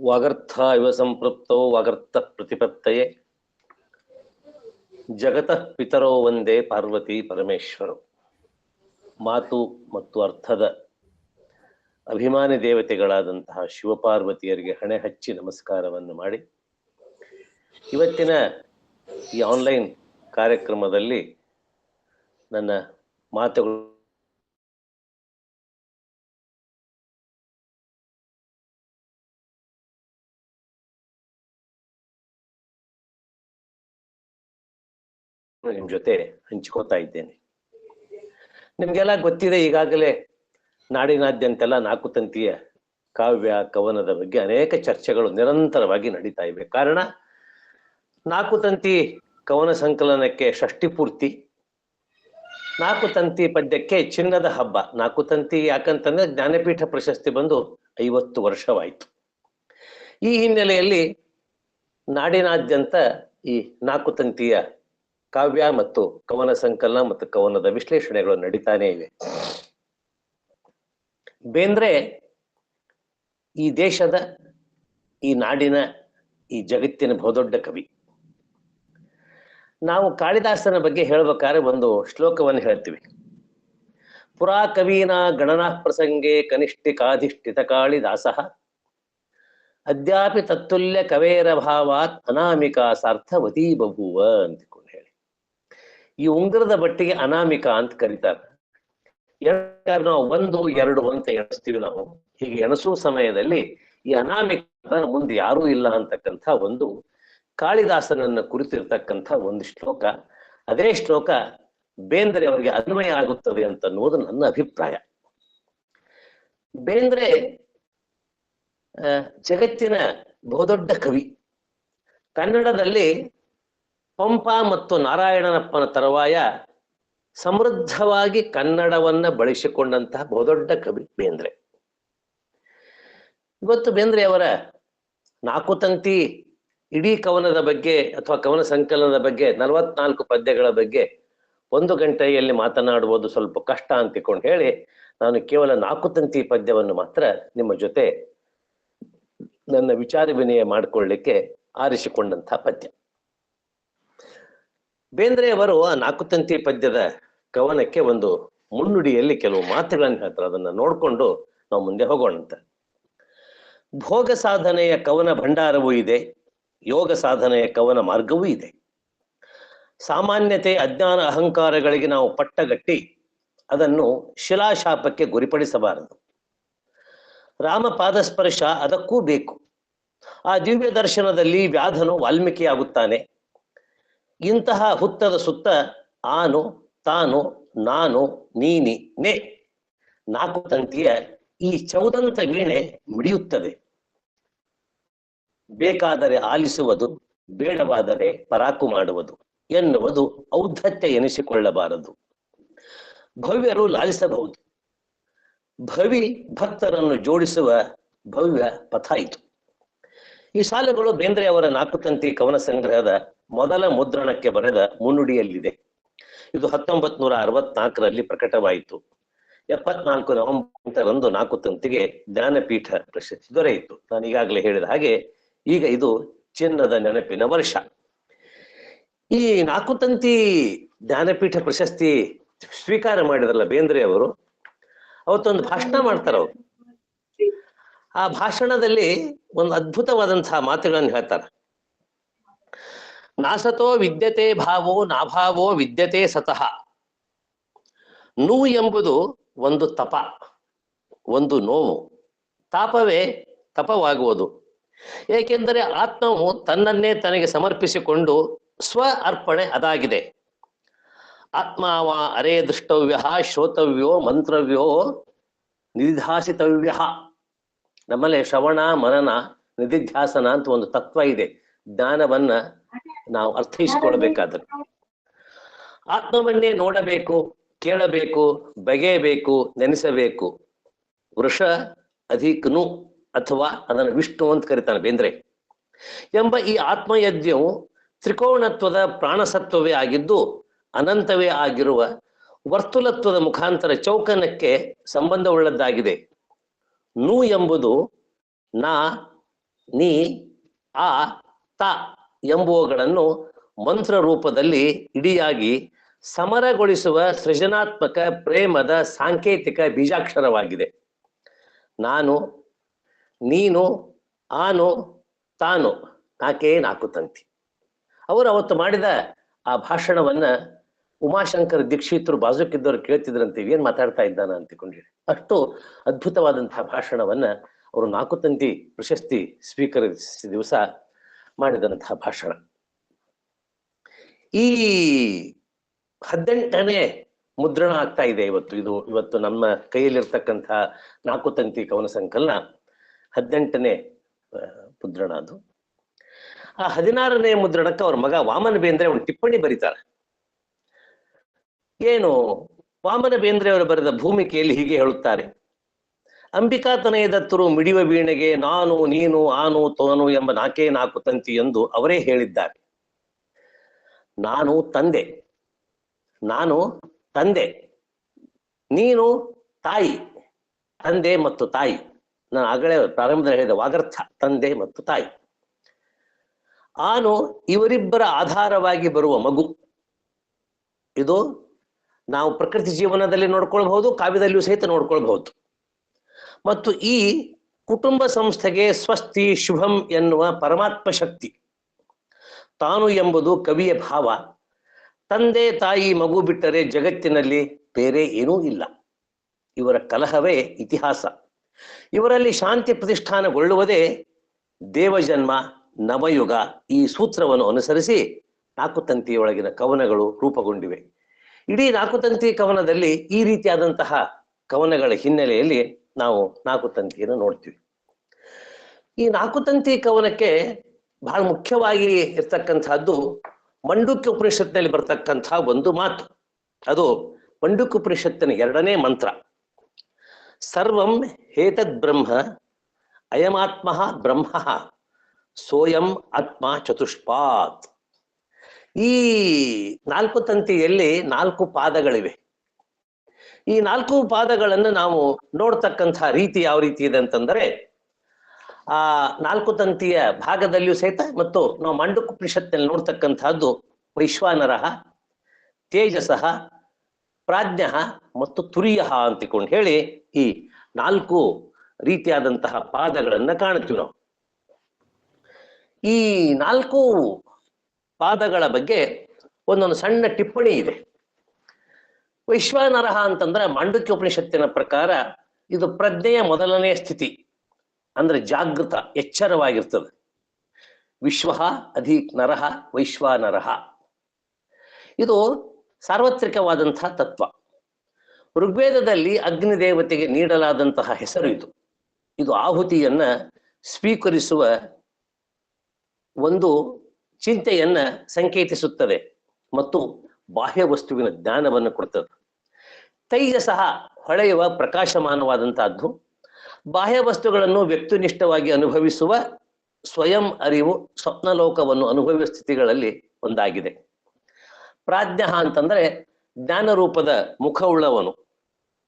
ವಾಗರ್ಥ ಇವ ಸಂಪೃಕ್ತೋ ವಾಗರ್ಥ ಪ್ರತಿಪತ್ತಯೇ ಜಗತಃ ಪಿತರೋ ಒಂದೇ ಪಾರ್ವತಿ ಪರಮೇಶ್ವರ. ಮಾತು ಮತ್ತು ಅರ್ಥದ ಅಭಿಮಾನಿ ದೇವತೆಗಳಾದಂತಹ ಶಿವಪಾರ್ವತಿಯರಿಗೆ ಹಣೆ ಹಚ್ಚಿ ನಮಸ್ಕಾರವನ್ನು ಮಾಡಿ, ಇವತ್ತಿನ ಈ ಆನ್ಲೈನ್ ಕಾರ್ಯಕ್ರಮದಲ್ಲಿ ನನ್ನ ಮಾತುಗಳು ನಿಮ್ಮ ಜೊತೆ ಹಂಚ್ಕೋತಾ ಇದ್ದೇನೆ. ನಿಮ್ಗೆಲ್ಲ ಗೊತ್ತಿದೆ, ಈಗಾಗಲೇ ನಾಡಿನಾದ್ಯಂತೆಲ್ಲ ನಾಲ್ಕು ತಂತಿಯ ಕಾವ್ಯ ಕವನದ ಬಗ್ಗೆ ಅನೇಕ ಚರ್ಚೆಗಳು ನಿರಂತರವಾಗಿ ನಡೀತಾ ಇವೆ. ಕಾರಣ, ನಾಲ್ಕು ತಂತಿ ಕವನ ಸಂಕಲನಕ್ಕೆ ಷಷ್ಠಿ ಪೂರ್ತಿ, ನಾಲ್ಕು ತಂತಿ ಪದ್ಯಕ್ಕೆ ಚಿನ್ನದ ಹಬ್ಬ. ನಾಲ್ಕು ತಂತಿ ಯಾಕಂತಂದ್ರೆ ಜ್ಞಾನಪೀಠ ಪ್ರಶಸ್ತಿ ಬಂದು 50 ವರ್ಷವಾಯಿತು. ಈ ಹಿನ್ನೆಲೆಯಲ್ಲಿ ನಾಡಿನಾದ್ಯಂತ ಈ ನಾಲ್ಕು ತಂತಿಯ ಕಾವ್ಯ ಮತ್ತು ಕವನ ಸಂಕಲನ ಮತ್ತು ಕವನದ ವಿಶ್ಲೇಷಣೆಗಳು ನಡೀತಾನೆ ಇವೆ. ಬೇಂದ್ರೆ ಈ ದೇಶದ, ಈ ನಾಡಿನ, ಈ ಜಗತ್ತಿನ ಬಹುದೊಡ್ಡ ಕವಿ. ನಾವು ಕಾಳಿದಾಸನ ಬಗ್ಗೆ ಹೇಳ್ಬೇಕಾದ್ರೆ ಒಂದು ಶ್ಲೋಕವನ್ನು ಹೇಳ್ತೀವಿ. ಪುರಾ ಕವೀನ ಗಣನಾ ಪ್ರಸಂಗೆ ಕನಿಷ್ಠಿಕಾಧಿಷ್ಠಿತ ಕಾಳಿದಾಸ ಅದ್ಯಾಪಿ ತತ್ತುಲ್ಯ ಕವೇರ ಭಾವಾತ್ ಅನಾಮಿಕಾ ಸಾರ್ಥವತೀ ಬಭೂವ ಅಂತಿಕೊಂಡು ಹೇಳಿ. ಈ ಉಂಗುರದ ಬಟ್ಟಿಗೆ ಅನಾಮಿಕಾ ಅಂತ ಕರೀತಾರೆ. ನಾವು 1, 2 ಅಂತ ಎಣಿಸ್ತೀವಿ. ನಾವು ಹೀಗೆ ಎಣಿಸುವ ಸಮಯದಲ್ಲಿ ಈ ಅನಾಮಿಕ ಮುಂದೆ ಯಾರೂ ಇಲ್ಲ ಅಂತಕ್ಕಂಥ ಒಂದು ಕಾಳಿದಾಸನನ್ನ ಕುರಿತಿರ್ತಕ್ಕಂಥ ಒಂದು ಶ್ಲೋಕ. ಅದೇ ಶ್ಲೋಕ ಬೇಂದ್ರೆ ಅವರಿಗೆ ಅನ್ವಯ ಆಗುತ್ತದೆ ಅಂತ ಅನ್ನೋದು ನನ್ನ ಅಭಿಪ್ರಾಯ. ಬೇಂದ್ರೆ ಜಗತ್ತಿನ ಬಹುದೊಡ್ಡ ಕವಿ. ಕನ್ನಡದಲ್ಲಿ ಪಂಪ ಮತ್ತು ನಾರಾಯಣನಪ್ಪನ ತರುವಾಯ ಸಮೃದ್ಧವಾಗಿ ಕನ್ನಡವನ್ನ ಬಳಸಿಕೊಂಡಂತಹ ಬಹುದೊಡ್ಡ ಕವಿ ಬೇಂದ್ರೆ. ಇವತ್ತು ಬೇಂದ್ರೆ ಅವರ ನಾಲ್ಕು ತಂತಿ ಇಡೀ ಕವನದ ಬಗ್ಗೆ ಅಥವಾ ಕವನ ಸಂಕಲನದ ಬಗ್ಗೆ 44 ಪದ್ಯಗಳ ಬಗ್ಗೆ 1 ಗಂಟೆಯಲ್ಲಿ ಮಾತನಾಡುವುದು ಸ್ವಲ್ಪ ಕಷ್ಟ ಅಂತಿಕೊಂಡು ಹೇಳಿ ನಾನು ಕೇವಲ 4 ತಂತಿ ಪದ್ಯವನ್ನು ಮಾತ್ರ ನಿಮ್ಮ ಜೊತೆ ನನ್ನ ವಿಚಾರ ವಿನಿಮಯ ಮಾಡಿಕೊಳ್ಳಿಕ್ಕೆ ಆರಿಸಿಕೊಂಡಂತಹ ಪದ್ಯ. ಬೇಂದ್ರೆ ಅವರು ಆ 4 ತಂತಿ ಪದ್ಯದ ಕವನಕ್ಕೆ ಒಂದು ಮುನ್ನುಡಿಯಲ್ಲಿ ಕೆಲವು ಮಾತುಗಳನ್ನು ಹೇಳ್ತಾರೆ. ಅದನ್ನ ನೋಡ್ಕೊಂಡು ನಾವು ಮುಂದೆ ಹೋಗೋಣಂತ. ಭೋಗ ಸಾಧನೆಯ ಕವನ ಭಂಡಾರವೂ ಇದೆ, ಯೋಗ ಸಾಧನೆಯ ಕವನ ಮಾರ್ಗವೂ ಇದೆ. ಸಾಮಾನ್ಯತೆ ಅಜ್ಞಾನ ಅಹಂಕಾರಗಳಿಗೆ ನಾವು ಪಟ್ಟಗಟ್ಟಿ ಅದನ್ನು ಶಿಲಾಶಾಪಕ್ಕೆ ಗುರಿಪಡಿಸಬಾರದು. ರಾಮ ಪಾದಸ್ಪರ್ಶ ಅದಕ್ಕೂ ಬೇಕು. ಆ ದಿವ್ಯ ದರ್ಶನದಲ್ಲಿ ವ್ಯಾಧನು ವಾಲ್ಮೀಕಿಯಾಗುತ್ತಾನೆ. ಇಂತಹ ಹುತ್ತದ ಸುತ್ತ ಆನು ತಾನು ನಾನು ನೀನಿ ನೇ 4 ತಂತಿಯ ಈ ಚೌದಂತ ವೀಣೆ ಮಿಡಿಯುತ್ತದೆ. ಬೇಕಾದರೆ ಆಲಿಸುವುದು, ಬೇಡವಾದರೆ ಪರಾಕು ಮಾಡುವುದು ಎನ್ನುವುದು ಔದ್ಧತ್ಯ ಎನಿಸಿಕೊಳ್ಳಬಾರದು. ಭವ್ಯರು ಲಾಲಿಸಬಹುದು, ಭವಿ ಭಕ್ತರನ್ನು ಜೋಡಿಸುವ ಭವ್ಯ ಪಥ ಇದು. ಈ ಸಾಲುಗಳು ಬೇಂದ್ರೆ ಅವರ 4 ತಂತಿ ಕವನ ಸಂಗ್ರಹದ ಮೊದಲ ಮುದ್ರಣಕ್ಕೆ ಬರೆದ ಮುನ್ನುಡಿಯಲ್ಲಿದೆ. ಇದು 1964ರಲ್ಲಿ ಪ್ರಕಟವಾಯಿತು. 74 ನವೆಂಬರ್ 4 ತಂತಿಗೆ ಜ್ಞಾನಪೀಠ ಪ್ರಶಸ್ತಿ ದೊರೆಯಿತು. ನಾನು ಈಗಾಗಲೇ ಹೇಳಿದ ಹಾಗೆ ಈಗ ಇದು ಚಿನ್ನದ ನೆನಪಿನ ವರ್ಷ. ಈ 4 ತಂತಿ ಜ್ಞಾನಪೀಠ ಪ್ರಶಸ್ತಿ ಸ್ವೀಕಾರ ಮಾಡಿದ್ರಲ್ಲ ಬೇಂದ್ರೆ ಅವರು, ಅವತ್ತೊಂದು ಭಾಷಣ ಮಾಡ್ತಾರೆ. ಅವರು ಆ ಭಾಷಣದಲ್ಲಿ ಒಂದು ಅದ್ಭುತವಾದಂತಹ ಮಾತುಗಳನ್ನು ಹೇಳ್ತಾರೆ. ನಾಸತೋ ವಿದ್ಯತೆ ಭಾವೋ ನಾಭಾವೋ ವಿದ್ಯತೆ ಸತಃ. ನೋವು ಎಂಬುದು ಒಂದು ತಪ, ಒಂದು ನೋವು. ತಾಪವೇ ತಪವಾಗುವುದು. ಏಕೆಂದರೆ ಆತ್ಮವು ತನ್ನನ್ನೇ ತನಗೆ ಸಮರ್ಪಿಸಿಕೊಂಡು ಸ್ವ ಅರ್ಪಣೆ ಅದಾಗಿದೆ. ಆತ್ಮಾವ ಅರೇ ದೃಷ್ಟವ್ಯ ಶ್ರೋತವ್ಯೋ ಮಂತ್ರವ್ಯೋ ನಿಧಿಧ್ಯಾಸಿತವ್ಯ. ನಮ್ಮಲ್ಲಿ ಶ್ರವಣ ಮನನ ನಿಧಿಧ್ಯಾಸನ ಅಂತ ಒಂದು ತತ್ವ ಇದೆ. ಜ್ಞಾನವನ್ನ ನಾವು ಅರ್ಥೈಸಿಕೊಳ್ಬೇಕಾದ್ರೆ ಆತ್ಮವನ್ನೇ ನೋಡಬೇಕು, ಕೇಳಬೇಕು, ಬಗೆಯಬೇಕು, ನೆನೆಸಬೇಕು. ವೃಷ ಅಧಿಕನು ಅಥವಾ ಅದನ್ನು ವಿಷ್ಣು ಅಂತ ಕರೀತಾನೆ ಬೇಂದ್ರೆ ಎಂಬ ಈ ಆತ್ಮಯಜ್ಞವು ತ್ರಿಕೋಣತ್ವದ ಪ್ರಾಣಸತ್ವವೇ ಆಗಿದ್ದು ಅನಂತವೇ ಆಗಿರುವ ವರ್ತುಲತ್ವದ ಮುಖಾಂತರ ಚೌಕನಕ್ಕೆ ಸಂಬಂಧವುಳ್ಳದ್ದಾಗಿದೆ. ನು ಎಂಬುದು ನಾ ನೀ, ಆ, ತ ಎಂಬುವುಗಳನ್ನು ಮಂತ್ರ ರೂಪದಲ್ಲಿ ಇಡಿಯಾಗಿ ಸಮರಗೊಳಿಸುವ ಸೃಜನಾತ್ಮಕ ಪ್ರೇಮದ ಸಾಂಕೇತಿಕ ಬೀಜಾಕ್ಷರವಾಗಿದೆ. ನಾನು, ನೀನು, ಆನು, ತಾನು, ನಾಲ್ಕೇ ನಾಲ್ಕು ತಂತಿ. ಅವರು ಅವತ್ತು ಮಾಡಿದ ಆ ಭಾಷಣವನ್ನ ಉಮಾಶಂಕರ್ ದೀಕ್ಷಿತರು ಬಾಜುಕಿದ್ದವರು ಕೇಳ್ತಿದ್ರಂತೆ, ಏನ್ ಮಾತಾಡ್ತಾ ಇದ್ದಾನ ಅಂತಿಕೊಂಡಿರಿ. ಅಷ್ಟು ಅದ್ಭುತವಾದಂತಹ ಭಾಷಣವನ್ನ ಅವರು ನಾಲ್ಕು ತಂತಿ ಪ್ರಶಸ್ತಿ ಸ್ವೀಕರಿಸಿದ ದಿವಸ ಮಾಡಿದಂತಹ ಭಾಷಣ. ಈ 18ನೇ ಮುದ್ರಣ ಆಗ್ತಾ ಇದೆ ಇವತ್ತು. ಇವತ್ತು ನಮ್ಮ ಕೈಯಲ್ಲಿರ್ತಕ್ಕಂಥ ನಾಲ್ಕು ತಂತಿ ಕವನ ಸಂಕಲನ 18ನೇ ಮುದ್ರಣ. ಅದು ಆ 16ನೇ ಮುದ್ರಣಕ್ಕೆ ಅವ್ರ ಮಗ ವಾಮನ ಬೇಂದ್ರೆ ಒಂದು ಟಿಪ್ಪಣಿ ಬರೀತಾರೆ. ಏನು ವಾಮನ ಬೇಂದ್ರೆ ಅವರು ಬರೆದ ಭೂಮಿಕೆಯಲ್ಲಿ ಹೀಗೆ ಹೇಳುತ್ತಾರೆ: ಅಂಬಿಕಾತನಯದತ್ತರು ಮಿಡಿಯುವ ವೀಣೆಗೆ ನಾನು, ನೀನು, ಆನು, ತೋನು ಎಂಬ ನಾಲ್ಕೇ ನಾಲ್ಕು ತಂತಿ ಎಂದು ಅವರೇ ಹೇಳಿದ್ದಾರೆ. ನಾನು ತಂದೆ, ನೀನು ತಾಯಿ, ತಂದೆ ಮತ್ತು ತಾಯಿ. ನಾನು ಆಗಲೇ ಪ್ರಾರಂಭದಲ್ಲಿ ಹೇಳಿದ ವಾಗರ್ಥ, ತಂದೆ ಮತ್ತು ತಾಯಿ. ಆನು ಇವರಿಬ್ಬರ ಆಧಾರವಾಗಿ ಬರುವ ಮಗು. ಇದು ನಾವು ಪ್ರಕೃತಿ ಜೀವನದಲ್ಲಿ ನೋಡ್ಕೊಳ್ಬಹುದು, ಕಾವ್ಯದಲ್ಲಿಯೂ ಸಹಿತ ನೋಡ್ಕೊಳ್ಬಹುದು. ಮತ್ತು ಈ ಕುಟುಂಬ ಸಂಸ್ಥೆಗೆ ಸ್ವಸ್ತಿ ಶುಭಂ ಎನ್ನುವ ಪರಮಾತ್ಮ ಶಕ್ತಿ. ತಾನು ಎಂಬುದು ಕವಿಯ ಭಾವ. ತಂದೆ ತಾಯಿ ಮಗು ಬಿಟ್ಟರೆ ಜಗತ್ತಿನಲ್ಲಿ ಬೇರೆ ಏನೂ ಇಲ್ಲ. ಇವರ ಕಲಹವೇ ಇತಿಹಾಸ. ಇವರಲ್ಲಿ ಶಾಂತಿ ಪ್ರತಿಷ್ಠಾನಗೊಳ್ಳುವುದೇ ದೇವಜನ್ಮ, ನವಯುಗ. ಈ ಸೂತ್ರವನ್ನು ಅನುಸರಿಸಿ ನಾಲ್ಕು ತಂತಿಯೊಳಗಿನ ಕವನಗಳು ರೂಪುಗೊಂಡಿವೆ. ಇಡೀ ನಾಲ್ಕು ತಂತಿ ಕವನದಲ್ಲಿ ಈ ರೀತಿಯಾದಂತಹ ಕವನಗಳ ಹಿನ್ನೆಲೆಯಲ್ಲಿ ನಾವು ನಾಲ್ಕು ತಂತಿಯನ್ನು ನೋಡ್ತೀವಿ. ಈ ನಾಲ್ಕು ತಂತಿ ಕವನಕ್ಕೆ ಬಹಳ ಮುಖ್ಯವಾಗಿ ಇರ್ತಕ್ಕಂಥದ್ದು ಮಂಡುಕ್ಯ ಉಪನಿಷತ್ತಿನಲ್ಲಿ ಬರ್ತಕ್ಕಂಥ ಒಂದು ಮಾತು. ಅದು ಮಂಡುಕ್ಯ ಉಪನಿಷತ್ತಿನ 2ನೇ ಮಂತ್ರ. ಸರ್ವಂ ಹೇತದ್ ಬ್ರಹ್ಮ ಅಯಮಾತ್ಮ ಬ್ರಹ್ಮ ಸೋಯಂ ಆತ್ಮ ಚತುಷ್ಪಾತ್. ಈ ನಾಲ್ಕು ತಂತಿಯಲ್ಲಿ 4 ಪಾದಗಳಿವೆ. ಈ 4 ಪಾದಗಳನ್ನು ನಾವು ನೋಡ್ತಕ್ಕಂಥ ರೀತಿ ಯಾವ ರೀತಿ ಇದೆ ಅಂತಂದ್ರೆ, ಆ 4 ತಂತಿಯ ಭಾಗದಲ್ಲಿಯೂ ಸಹಿತ ಮತ್ತು ನಾವು ಮಂಡುಕ್ಯ ಉಪನಿಷತ್ತಿನಲ್ಲಿ ನೋಡ್ತಕ್ಕಂಥದ್ದು ವೈಶ್ವಾನರಃ, ತೇಜಸಃ, ಪ್ರಾಜ್ಞಃ ಮತ್ತು ತುರಿಯಃ ಅಂತಿಕೊಂಡು ಹೇಳಿ ಈ 4 ರೀತಿಯಾದಂತಹ ಪಾದಗಳನ್ನ ಕಾಣುತ್ತೀವಿ ನಾವು. ಈ 4 ಪಾದಗಳ ಬಗ್ಗೆ ಒಂದೊಂದು ಸಣ್ಣ ಟಿಪ್ಪಣಿ ಇದೆ. ವೈಶ್ವಾನರಃ ಅಂತಂದ್ರೆ ಮಾಂಡುಕ್ಯ ಉಪನಿಷತ್ತಿನ ಪ್ರಕಾರ ಇದು ಪ್ರಜ್ಞೆಯ ಮೊದಲನೇ ಸ್ಥಿತಿ, ಅಂದ್ರೆ ಜಾಗೃತ, ಎಚ್ಚರವಾಗಿರ್ತದೆ. ವಿಶ್ವ ಅಧಿಕ್ ನರಃ ವೈಶ್ವಾನರಃ. ಇದು ಸಾರ್ವತ್ರಿಕವಾದಂತಹ ತತ್ವ. ಋಗ್ವೇದದಲ್ಲಿ ಅಗ್ನಿ ದೇವತೆಗೆ ನೀಡಲಾದಂತಹ ಹೆಸರು ಇದು. ಇದು ಆಹುತಿಯನ್ನ ಸ್ವೀಕರಿಸುವ ಒಂದು ಚಿಂತೆಯನ್ನ ಸಂಕೇತಿಸುತ್ತದೆ ಮತ್ತು ಬಾಹ್ಯ ವಸ್ತುವಿನ ಜ್ಞಾನವನ್ನು ಕೊಡ್ತದೆ. ತೈಜಸಃ ಹೊಳೆಯುವ ಪ್ರಕಾಶಮಾನವಾದಂತಹದ್ದು. ಬಾಹ್ಯ ವಸ್ತುಗಳನ್ನು ವ್ಯಕ್ತಿನಿಷ್ಠವಾಗಿ ಅನುಭವಿಸುವ ಸ್ವಯಂ ಅರಿವು, ಸ್ವಪ್ನಲೋಕವನ್ನು ಅನುಭವಿಸುವ ಸ್ಥಿತಿಗಳಲ್ಲಿ ಒಂದಾಗಿದೆ. ಪ್ರಾಜ್ಞ ಅಂತಂದ್ರೆ ಜ್ಞಾನ ರೂಪದ ಮುಖವುಳ್ಳವನು,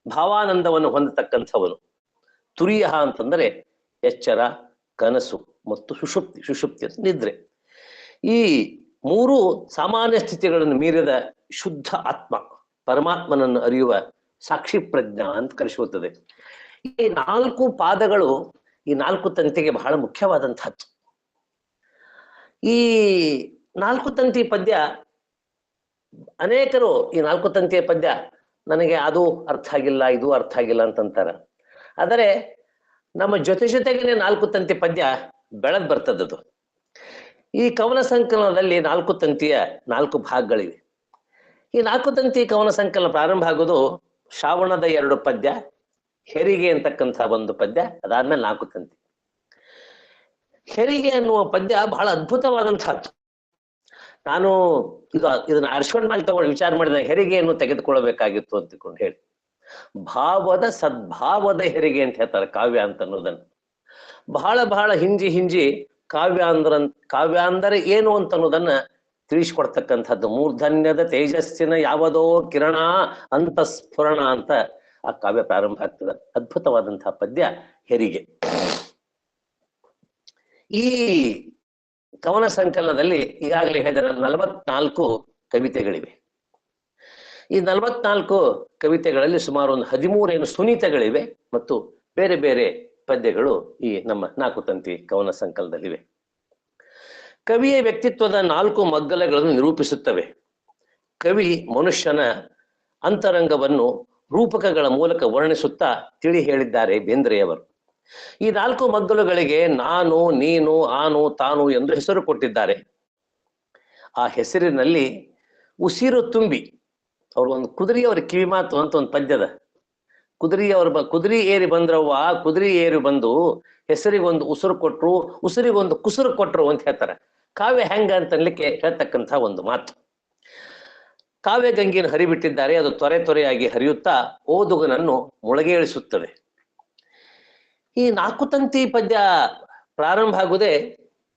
ಭಾವಾನಂದವನ್ನು ಹೊಂದತಕ್ಕಂಥವನು. ತುರಿಯ ಅಂತಂದ್ರೆ ಎಚ್ಚರ, ಕನಸು ಮತ್ತು ಸುಷುಪ್ತಿ ಅಂತ ನಿದ್ರೆ. ಈ 3 ಸಾಮಾನ್ಯ ಸ್ಥಿತಿಗಳನ್ನು ಮೀರಿದ ಶುದ್ಧ ಆತ್ಮ, ಪರಮಾತ್ಮನನ್ನು ಅರಿಯುವ ಸಾಕ್ಷಿ ಪ್ರಜ್ಞಾ ಅಂತ ಕರೆಸುತ್ತದೆ. ಈ 4 ಪಾದಗಳು ಈ 4 ತಂತಿಗೆ ಬಹಳ ಮುಖ್ಯವಾದಂತಹದ್ದು. ಈ 4 ತಂತಿ ಪದ್ಯ ಅನೇಕರು ಈ 4 ತಂತಿಯ ಪದ್ಯ ನನಗೆ ಅದು ಅರ್ಥ ಆಗಿಲ್ಲ, ಇದು ಅರ್ಥ ಆಗಿಲ್ಲ ಅಂತಂತಾರ. ಆದರೆ ನಮ್ಮ ಜೊತೆಗೆ 4 ತಂತಿ ಪದ್ಯ ಬೆಳೆದ್ ಬರ್ತದದು. ಈ ಕವನ ಸಂಕಲನದಲ್ಲಿ 4 ತಂತಿಯ 4 ಭಾಗಗಳಿವೆ. ಈ 4 ತಂತಿ ಕವನ ಸಂಕಲನ ಪ್ರಾರಂಭ ಆಗೋದು ಶ್ರಾವಣದ 2 ಪದ್ಯ, ಹೆರಿಗೆ ಅಂತಕ್ಕಂಥ ಒಂದು ಪದ್ಯ, ಅದಾದ್ಮೇಲೆ 4 ತಂತಿ. ಹೆರಿಗೆ ಅನ್ನುವ ಪದ್ಯ ಬಹಳ ಅದ್ಭುತವಾದಂತಹದ್ದು. ನಾನು ಇದನ್ನ ಆರಿಸ್ಕೊಂಡ್ ಮೇಲೆ ತಗೊಂಡು ವಿಚಾರ ಮಾಡಿದ, ಹೆರಿಗೆಯನ್ನು ತೆಗೆದುಕೊಳ್ಳಬೇಕಾಗಿತ್ತು ಅಂತಕೊಂಡು ಹೇಳಿ. ಭಾವದ ಸದ್ಭಾವದ ಹೆರಿಗೆ ಅಂತ ಹೇಳ್ತಾರೆ ಕಾವ್ಯ ಅಂತ ಅನ್ನೋದನ್ನ. ಬಹಳ ಹಿಂಜಿ ಕಾವ್ಯ ಅಂದರೆ ಏನು ಅಂತ ಅನ್ನೋದನ್ನ ತಿಳಿಸ್ಕೊಡ್ತಕ್ಕಂಥದ್ದು. ಮೂರ್ಧನ್ಯದ ತೇಜಸ್ಸಿನ ಯಾವುದೋ ಕಿರಣ ಅಂತ ಸ್ಫುರಣ ಅಂತ ಆ ಕಾವ್ಯ ಪ್ರಾರಂಭ ಆಗ್ತದೆ. ಅದ್ಭುತವಾದಂತಹ ಪದ್ಯ ಹೆರಿಗೆ. ಈ ಕವನ ಸಂಕಲನದಲ್ಲಿ ಈಗಾಗಲೇ ಹೇಳಿದ 44 ಕವಿತೆಗಳಿವೆ. ಈ 44 ಕವಿತೆಗಳಲ್ಲಿ ಸುಮಾರು ಒಂದು 13 ಸುನೀತಗಳಿವೆ ಮತ್ತು ಬೇರೆ ಬೇರೆ ಪದ್ಯಗಳು ಈ ನಮ್ಮ 4 ತಂತಿ ಕವನ ಸಂಕಲನದಲ್ಲಿವೆ. ಕವಿಯ ವ್ಯಕ್ತಿತ್ವದ 4 ಮಗ್ಗಲಗಳನ್ನು ನಿರೂಪಿಸುತ್ತವೆ. ಕವಿ ಮನುಷ್ಯನ ಅಂತರಂಗವನ್ನು ರೂಪಕಗಳ ಮೂಲಕ ವರ್ಣಿಸುತ್ತಾ ತಿಳಿ ಹೇಳಿದ್ದಾರೆ ಬೇಂದ್ರೆಯವರು. ಈ 4 ಮಗ್ಗಲುಗಳಿಗೆ ನಾನು, ನೀನು, ಆನು, ತಾನು ಎಂದು ಹೆಸರು ಕೊಟ್ಟಿದ್ದಾರೆ. ಆ ಹೆಸರಿನಲ್ಲಿ ಉಸಿರು ತುಂಬಿ ಅವ್ರು ಒಂದು ಕುದುರೆಯವರ ಕಿವಿ ಮಾತು ಅಂತ ಒಂದು ಪದ್ಯದ, ಕುದುರೆ ಏರಿ ಬಂದ್ರವ್ವ, ಕುದುರೆ ಏರಿ ಬಂದು ಹೆಸರಿಗೊಂದು ಉಸಿರು ಕೊಟ್ರು, ಉಸಿರಿಗೊಂದು ಕುಸುರು ಕೊಟ್ರು ಅಂತ ಹೇಳ್ತಾರೆ. ಕಾವ್ಯ ಹೆಂಗ ಅಂತ ಅನ್ಲಿಕ್ಕೆ ಹೇಳ್ತಕ್ಕಂಥ ಒಂದು ಮಾತು. ಕಾವ್ಯ ಗಂಗೆಯನ್ನು ಹರಿಬಿಟ್ಟಿದ್ದಾರೆ. ಅದು ತೊರೆ ತೊರೆಯಾಗಿ ಹರಿಯುತ್ತಾ ಓದುಗನನ್ನು ಮುಳಗೇಳಿಸುತ್ತದೆ. ಈ 4 ತಂತಿ ಪದ್ಯ ಪ್ರಾರಂಭ ಆಗುವುದೇ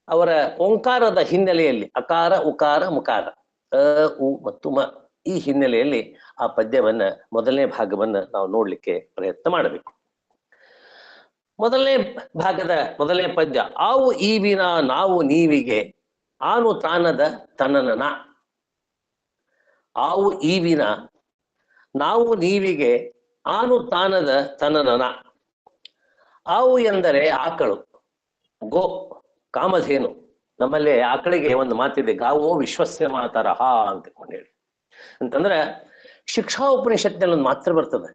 ಅವರ ಓಂಕಾರದ ಹಿನ್ನೆಲೆಯಲ್ಲಿ, ಅಕಾರ, ಉಕಾರ, ಮುಕಾರ, ಅ, ಉ ಮತ್ತು ಮ, ಈ ಹಿನ್ನೆಲೆಯಲ್ಲಿ ಆ ಪದ್ಯವನ್ನ ಮೊದಲನೇ ಭಾಗವನ್ನ ನಾವು ನೋಡ್ಲಿಕ್ಕೆ ಪ್ರಯತ್ನ ಮಾಡಬೇಕು. ಮೊದಲನೇ ಭಾಗದ ಮೊದಲನೇ ಪದ್ಯ, ಆವು ಈವಿನ ನಾವು ನೀವಿಗೆ ಆನು ತಾನದ ತನನ. ಆವು ಈವಿನ ನಾವು ನೀವಿಗೆ ಆನು ತಾನದ ತನನ. ಆವು ಎಂದರೆ ಆಕಳು, ಗೋ ಕಾಮಧೇನು. ನಮ್ಮಲ್ಲಿ ಆಕಳಿಗೆ ಒಂದು ಮಾತಿದೆ, ಗಾವೋ ವಿಶ್ವಸ್ಯ ಮಾತರಹ ಅಂತ ಹೇಳಿ. ಅಂತಂದ್ರೆ ಶಿಕ್ಷಾ ಉಪನಿಷತ್ನಲ್ಲಿ ಒಂದು ಮಾತ್ರ ಬರ್ತದೆ,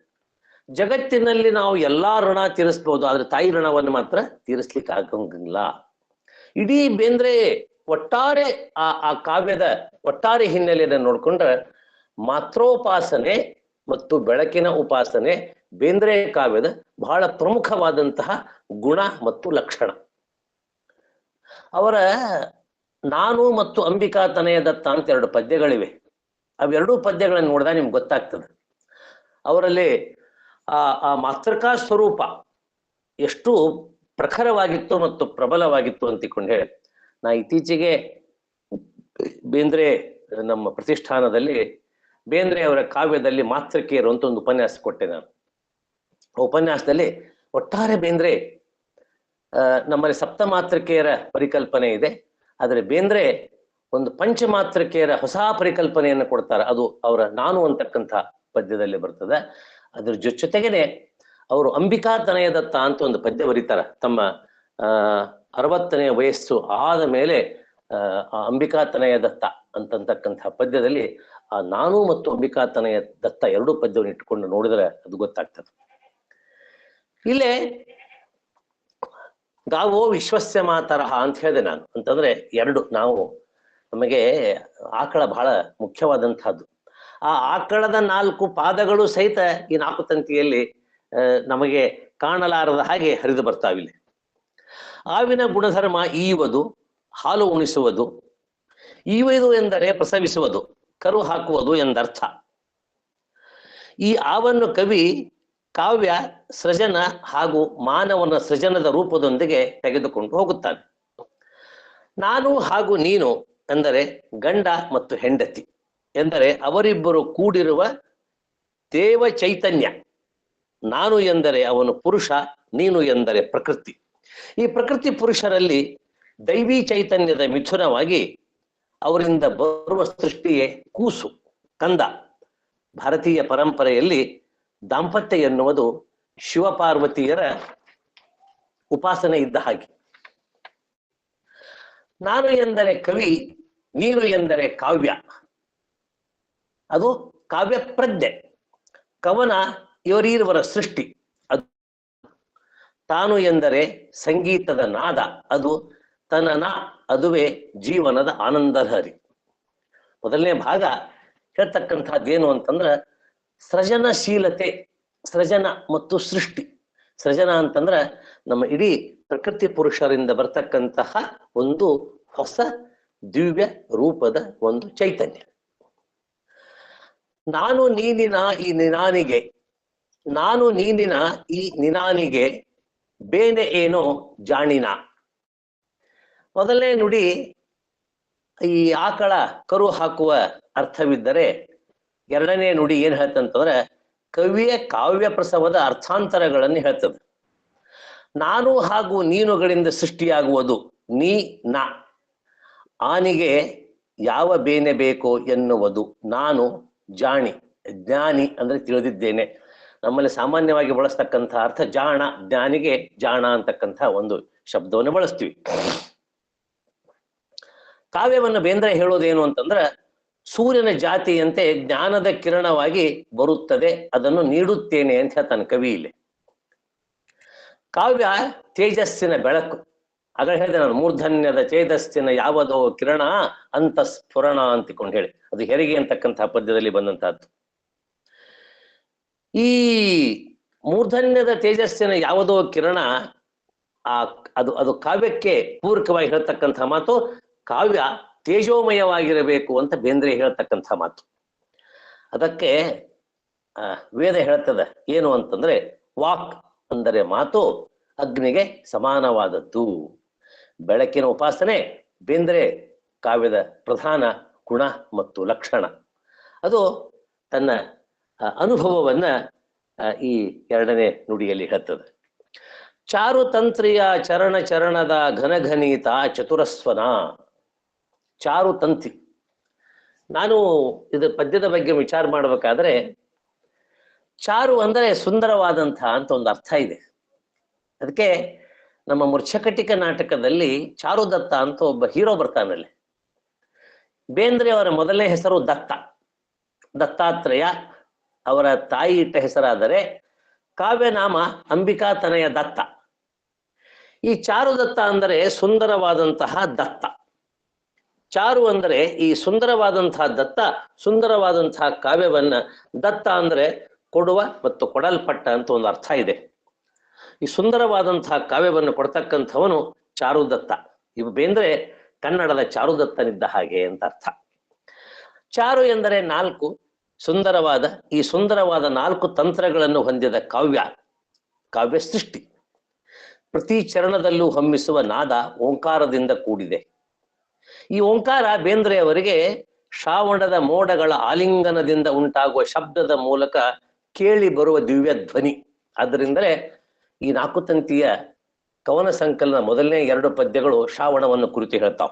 ಜಗತ್ತಿನಲ್ಲಿ ನಾವು ಎಲ್ಲಾ ಋಣ ತೀರಿಸ್ಬೋದು, ಆದ್ರೆ ತಾಯಿ ಋಣವನ್ನು ಮಾತ್ರ ತೀರಿಸ್ಲಿಕ್ಕೆ ಆಗಂಗಿಲ್ಲ. ಇಡೀ ಬೇಂದ್ರೆ ಒಟ್ಟಾರೆ ಆ ಕಾವ್ಯದ ಒಟ್ಟಾರೆ ಹಿನ್ನೆಲೆಯನ್ನು ನೋಡ್ಕೊಂಡ್ರೆ ಮಾತ್ರೋಪಾಸನೆ ಮತ್ತು ಬೆಳಕಿನ ಉಪಾಸನೆ ಬೇಂದ್ರೆ ಕಾವ್ಯದ ಬಹಳ ಪ್ರಮುಖವಾದಂತಹ ಗುಣ ಮತ್ತು ಲಕ್ಷಣ. ಅವರ ನಾನು ಮತ್ತು ಅಂಬಿಕಾ ತನಯ ದತ್ತ ಅಂತ 2 ಪದ್ಯಗಳಿವೆ. ಅವೆರಡೂ ಪದ್ಯಗಳನ್ನು ನೋಡಿದಾಗ ನಿಮ್ಗೆ ಗೊತ್ತಾಗ್ತದೆ ಅವರಲ್ಲಿ ಆ ಮಾತೃಕಾ ಸ್ವರೂಪ ಎಷ್ಟು ಪ್ರಖರವಾಗಿತ್ತು ಮತ್ತು ಪ್ರಬಲವಾಗಿತ್ತು ಅಂತಿಕೊಂಡು ಹೇಳಿ. ನಾ ಇತ್ತೀಚೆಗೆ ಬೇಂದ್ರೆ ನಮ್ಮ ಪ್ರತಿಷ್ಠಾನದಲ್ಲಿ ಬೇಂದ್ರೆ ಅವರ ಕಾವ್ಯದಲ್ಲಿ ಮಾತೃಕೆಯರು ಅಂತ ಒಂದು ಉಪನ್ಯಾಸ ಕೊಟ್ಟೆ ನಾನು. ಉಪನ್ಯಾಸದಲ್ಲಿ ಒಟ್ಟಾರೆ ಬೇಂದ್ರೆ ನಮ್ಮಲ್ಲಿ ಸಪ್ತಮಾತೃಕೆಯರ ಪರಿಕಲ್ಪನೆ ಇದೆ, ಆದರೆ ಬೇಂದ್ರೆ ಒಂದು ಪಂಚಮಾತೃಕೆಯರ ಹೊಸ ಪರಿಕಲ್ಪನೆಯನ್ನು ಕೊಡ್ತಾರೆ. ಅದು ಅವರ ನಾನು ಅಂತಕ್ಕಂಥ ಪದ್ಯದಲ್ಲಿ ಬರ್ತದೆ. ಅದ್ರ ಜೊತೆಗೇನೆ ಅವರು ಅಂಬಿಕಾ ತನಯ ದತ್ತ ಅಂತ ಒಂದು ಪದ್ಯ ಬರೀತಾರೆ. ತಮ್ಮ 60ನೇ ವಯಸ್ಸು ಆದ ಮೇಲೆ ಅಂಬಿಕಾ ತನಯ ದತ್ತ ಅಂತಕ್ಕಂಥ ಪದ್ಯದಲ್ಲಿ ಆ ನಾನು ಮತ್ತು ಅಂಬಿಕಾ ತನಯ ದತ್ತ 2 ಪದ್ಯವನ್ನು ಇಟ್ಟುಕೊಂಡು ನೋಡಿದ್ರೆ ಅದು ಗೊತ್ತಾಗ್ತದೆ. ಇಲ್ಲೇ ಗಾವೋ ವಿಶ್ವಸ್ಯ ಮಾತರಹ ಅಂತ ಹೇಳಿದೆ ನಾನು. ಅಂತಂದ್ರೆ 2 ನಾವು ನಮಗೆ ಆಕಳ ಬಹಳ ಮುಖ್ಯವಾದಂತಹದ್ದು. ಆ ಆಕಳದ 4 ಪಾದಗಳು ಸಹಿತ ಈ 4 ತಂತಿಯಲ್ಲಿ ನಮಗೆ ಕಾಣಲಾರದ ಹಾಗೆ ಹರಿದು ಬರ್ತಾವಿಲ್ಲಿ. ಆವಿನ ಗುಣಧರ್ಮ ಈಯುವುದು, ಹಾಲು ಉಣಿಸುವುದು. ಈಯುವುದು ಎಂದರೆ ಪ್ರಸವಿಸುವುದು, ಕರು ಹಾಕುವುದು ಎಂದರ್ಥ. ಈ ಆವನ್ನು ಕವಿ ಕಾವ್ಯ ಸೃಜನ ಹಾಗೂ ಮಾನವನ ಸೃಜನದ ರೂಪದೊಂದಿಗೆ ತೆಗೆದುಕೊಂಡು ಹೋಗುತ್ತಾನೆ. ನಾನು ಹಾಗೂ ನೀನು ಎಂದರೆ ಗಂಡ ಮತ್ತು ಹೆಂಡತಿ, ಎಂದರೆ ಅವರಿಬ್ಬರು ಕೂಡಿರುವ ದೇವ ಚೈತನ್ಯ. ನಾನು ಎಂದರೆ ಅವನು ಪುರುಷ, ನೀನು ಎಂದರೆ ಪ್ರಕೃತಿ. ಈ ಪ್ರಕೃತಿ ಪುರುಷರಲ್ಲಿ ದೈವಿ ಚೈತನ್ಯದ ಮಿಥುನವಾಗಿ ಅವರಿಂದ ಬರುವ ಸೃಷ್ಟಿಯೇ ಕೂಸು, ಕಂದ. ಭಾರತೀಯ ಪರಂಪರೆಯಲ್ಲಿ ದಾಂಪತ್ಯ ಎನ್ನುವುದು ಶಿವಪಾರ್ವತಿಯರ ಉಪಾಸನೆ ಇದ್ದ ಹಾಗೆ. ನಾನು ಎಂದರೆ ಕವಿ, ನೀನು ಎಂದರೆ ಕಾವ್ಯ, ಅದು ಕಾವ್ಯ ಪ್ರಜ್ಞೆ. ಕವನ ಇವರೀರ್ವರ ಸೃಷ್ಟಿ. ಅದು ತಾನು ಎಂದರೆ ಸಂಗೀತದ ನಾದ, ಅದು ತನನ, ಅದುವೇ ಜೀವನದ ಆನಂದಲಹರಿ. ಮೊದಲನೇ ಭಾಗ ಹೇಳ್ತಕ್ಕಂಥದ್ದೇನು ಅಂತಂದ್ರೆ ಸೃಜನಶೀಲತೆ, ಸೃಜನ ಮತ್ತು ಸೃಷ್ಟಿ. ಸೃಜನ ಅಂತಂದ್ರೆ ನಮ್ಮ ಇಡೀ ಪ್ರಕೃತಿ ಪುರುಷರಿಂದ ಬರ್ತಕ್ಕಂತಹ ಒಂದು ಹೊಸ ದಿವ್ಯ ರೂಪದ ಒಂದು ಚೈತನ್ಯ. ನಾನು ನೀನಿನ ಈ ನಿನಾನಿಗೆ, ನಾನು ನೀನಿನ ಈ ನಿನಾನಿಗೆ ಬೇನೆ ಏನೋ ಜಾಣಿನ. ಮೊದಲನೇ ನುಡಿ ಈ ಆಕಳ ಕರು ಹಾಕುವ ಅರ್ಥವಿದ್ದರೆ, ಎರಡನೇ ನುಡಿ ಏನ್ ಹೇಳ್ತಂತಂದ್ರೆ ಕವಿಯ ಕಾವ್ಯ ಪ್ರಸವದ ಅರ್ಥಾಂತರಗಳನ್ನು ಹೇಳ್ತದೆ. ನಾನು ಹಾಗೂ ನೀನುಗಳಿಂದ ಸೃಷ್ಟಿಯಾಗುವುದು ನೀ ನ ಆನಿಗೆ ಯಾವ ಬೇನೆ ಬೇಕು ಎನ್ನುವುದು ನಾನು ಜಾಣಿ ಜ್ಞಾನಿ ಅಂದ್ರೆ ತಿಳಿದಿದ್ದೇನೆ. ನಮ್ಮಲ್ಲಿ ಸಾಮಾನ್ಯವಾಗಿ ಬಳಸ್ತಕ್ಕಂಥ ಅರ್ಥ ಜಾಣ, ಜ್ಞಾನಿಗೆ ಜಾಣ ಅಂತಕ್ಕಂಥ ಒಂದು ಶಬ್ದವನ್ನು ಬಳಸ್ತೀವಿ. ಕಾವ್ಯವನ್ನು ಬೇಂದ್ರೆ ಹೇಳೋದೇನು ಅಂತಂದ್ರೆ ಸೂರ್ಯನ ಜಾತಿಯಂತೆ ಜ್ಞಾನದ ಕಿರಣವಾಗಿ ಬರುತ್ತದೆ, ಅದನ್ನು ನೀಡುತ್ತೇನೆ ಅಂತ ಹೇಳ್ತಾನೆ ಕವಿ ಇಲ್ಲಿ. ಕಾವ್ಯ ತೇಜಸ್ಸಿನ ಬೆಳಕು. ಆಗ ಹೇಳಿದೆ ನಾನು, ಮೂರ್ಧನ್ಯದ ತೇಜಸ್ಸಿನ ಯಾವುದೋ ಕಿರಣ ಅಂತ ಸ್ಫುರಣ ಅಂತಿಕೊಂಡು ಹೇಳಿ, ಅದು ಹೆರಿಗೆ ಅಂತಕ್ಕಂತಹ ಪದ್ಯದಲ್ಲಿ ಬಂದಂತಹದ್ದು. ಈ ಮೂರ್ಧನ್ಯದ ತೇಜಸ್ಸಿನ ಯಾವುದೋ ಕಿರಣ ಅದು ಕಾವ್ಯಕ್ಕೆ ಪೂರಕವಾಗಿ ಹೇಳ್ತಕ್ಕಂಥ ಮಾತು. ಕಾವ್ಯ ತೇಜೋಮಯವಾಗಿರಬೇಕು ಅಂತ ಬೇಂದ್ರೆ ಹೇಳ್ತಕ್ಕಂಥ ಮಾತು. ಅದಕ್ಕೆ ವೇದ ಹೇಳ್ತದೆ ಏನು ಅಂತಂದ್ರೆ, ವಾಕ್ ಅಂದರೆ ಮಾತು ಅಗ್ನಿಗೆ ಸಮಾನವಾದದ್ದು. ಬೆಳಕಿನ ಉಪಾಸನೆ ಬೇಂದ್ರೆ ಕಾವ್ಯದ ಪ್ರಧಾನ ಗುಣ ಮತ್ತು ಲಕ್ಷಣ. ಅದು ತನ್ನ ಅನುಭವವನ್ನ ಈ ಎರಡನೇ ನುಡಿಯಲ್ಲಿ ಹೇಳ್ತದೆ. ಚಾರುತಂತ್ರಿಯ ಚರಣ ಚರಣದ ಘನಘನೀತ ಚತುರಸ್ವನ. ಚಾರುತಂತ್ರಿ, ನಾನು ಇದು ಪದ್ಯದ ಬಗ್ಗೆ ವಿಚಾರ ಮಾಡಬೇಕಾದ್ರೆ, ಚಾರು ಅಂದರೆ ಸುಂದರವಾದಂಥ ಅಂತ ಒಂದು ಅರ್ಥ ಇದೆ. ಅದಕ್ಕೆ ನಮ್ಮ ಮೃಚ್ಛಕಟಿಕ ನಾಟಕದಲ್ಲಿ ಚಾರುದತ್ತ ಅಂತ ಒಬ್ಬ ಹೀರೋ ಬರ್ತಾನಲ್ಲಿ. ಬೇಂದ್ರೆ ಅವರ ಮೊದಲನೇ ಹೆಸರು ದತ್ತ, ದತ್ತಾತ್ರೇಯ. ಅವರ ತಾಯಿ ಇಟ್ಟ ಹೆಸರಾದರೆ ಕಾವ್ಯನಾಮ ಅಂಬಿಕಾ ತನಯ ದತ್ತ. ಈ ಚಾರುದತ್ತ ಅಂದರೆ ಸುಂದರವಾದಂತಹ ದತ್ತ. ಚಾರು ಅಂದರೆ ಈ ಸುಂದರವಾದಂತಹ ದತ್ತ, ಸುಂದರವಾದಂತಹ ಕಾವ್ಯವನ್ನ, ದತ್ತ ಅಂದ್ರೆ ಕೊಡುವ ಮತ್ತು ಕೊಡಲ್ಪಟ್ಟ ಅಂತ ಒಂದು ಅರ್ಥ ಇದೆ. ಈ ಸುಂದರವಾದಂತಹ ಕಾವ್ಯವನ್ನು ಕೊಡ್ತಕ್ಕಂಥವನು ಚಾರುದತ್ತ. ಇವು ಬೇಂದ್ರೆ ಕನ್ನಡದ ಚಾರುದತ್ತನಿದ್ದ ಹಾಗೆ ಅಂತ ಅರ್ಥ. ಚಾರು ಎಂದರೆ ನಾಲ್ಕು, ಸುಂದರವಾದ. ಈ ಸುಂದರವಾದ ನಾಲ್ಕು ತಂತ್ರಗಳನ್ನು ಹೊಂದಿದ ಕಾವ್ಯ ಸೃಷ್ಟಿ. ಪ್ರತಿ ಚರಣದಲ್ಲೂ ಹೊಮ್ಮಿಸುವ ನಾದ ಓಂಕಾರದಿಂದ ಕೂಡಿದೆ. ಈ ಓಂಕಾರ ಬೇಂದ್ರೆಯವರಿಗೆ ಶ್ರಾವಣದ ಮೋಡಗಳ ಆಲಿಂಗನದಿಂದ ಉಂಟಾಗುವ ಶಬ್ದದ ಮೂಲಕ ಕೇಳಿ ಬರುವ ದಿವ್ಯ ಧ್ವನಿ. ಆದ್ದರಿಂದಲೇ ಈ ನಾಲ್ಕು ತಂತಿಯ ಕವನ ಸಂಕಲನ ಮೊದಲನೇ 2 ಪದ್ಯಗಳು ಶ್ರಾವಣವನ್ನು ಕುರಿತು ಹೇಳ್ತಾವ.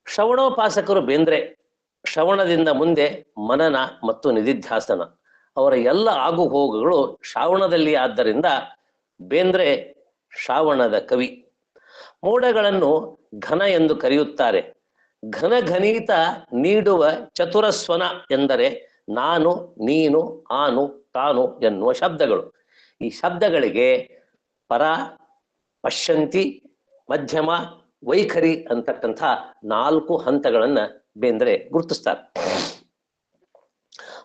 ಶ್ರವಣೋಪಾಸಕರು ಬೇಂದ್ರೆ ಶ್ರವಣದಿಂದ ಮುಂದೆ ಮನನ ಮತ್ತು ನಿಧಿಧ್ಯಾಸನ, ಅವರ ಎಲ್ಲ ಆಗು ಹೋಗುಗಳು ಶ್ರಾವಣದಲ್ಲಿ. ಆದ್ದರಿಂದ ಬೇಂದ್ರೆ ಶ್ರಾವಣದ ಕವಿ. ಮೋಡಗಳನ್ನು ಘನ ಎಂದು ಕರೆಯುತ್ತಾರೆ. ಘನಘನೀತ ನೀಡುವ ಚತುರಸ್ವನ ಎಂದರೆ ನಾನು, ನೀನು, ಆನು, ತಾನು ಎನ್ನುವ ಶಬ್ದಗಳು. ಈ ಶಬ್ದಗಳಿಗೆ ಪರ, ಪಶ್ಯಂತಿ, ಮಧ್ಯಮ, ವೈಖರಿ ಅಂತಕ್ಕಂಥ 4 ಹಂತಗಳನ್ನ ಬೇಂದ್ರೆ ಗುರುತಿಸ್ತಾರೆ.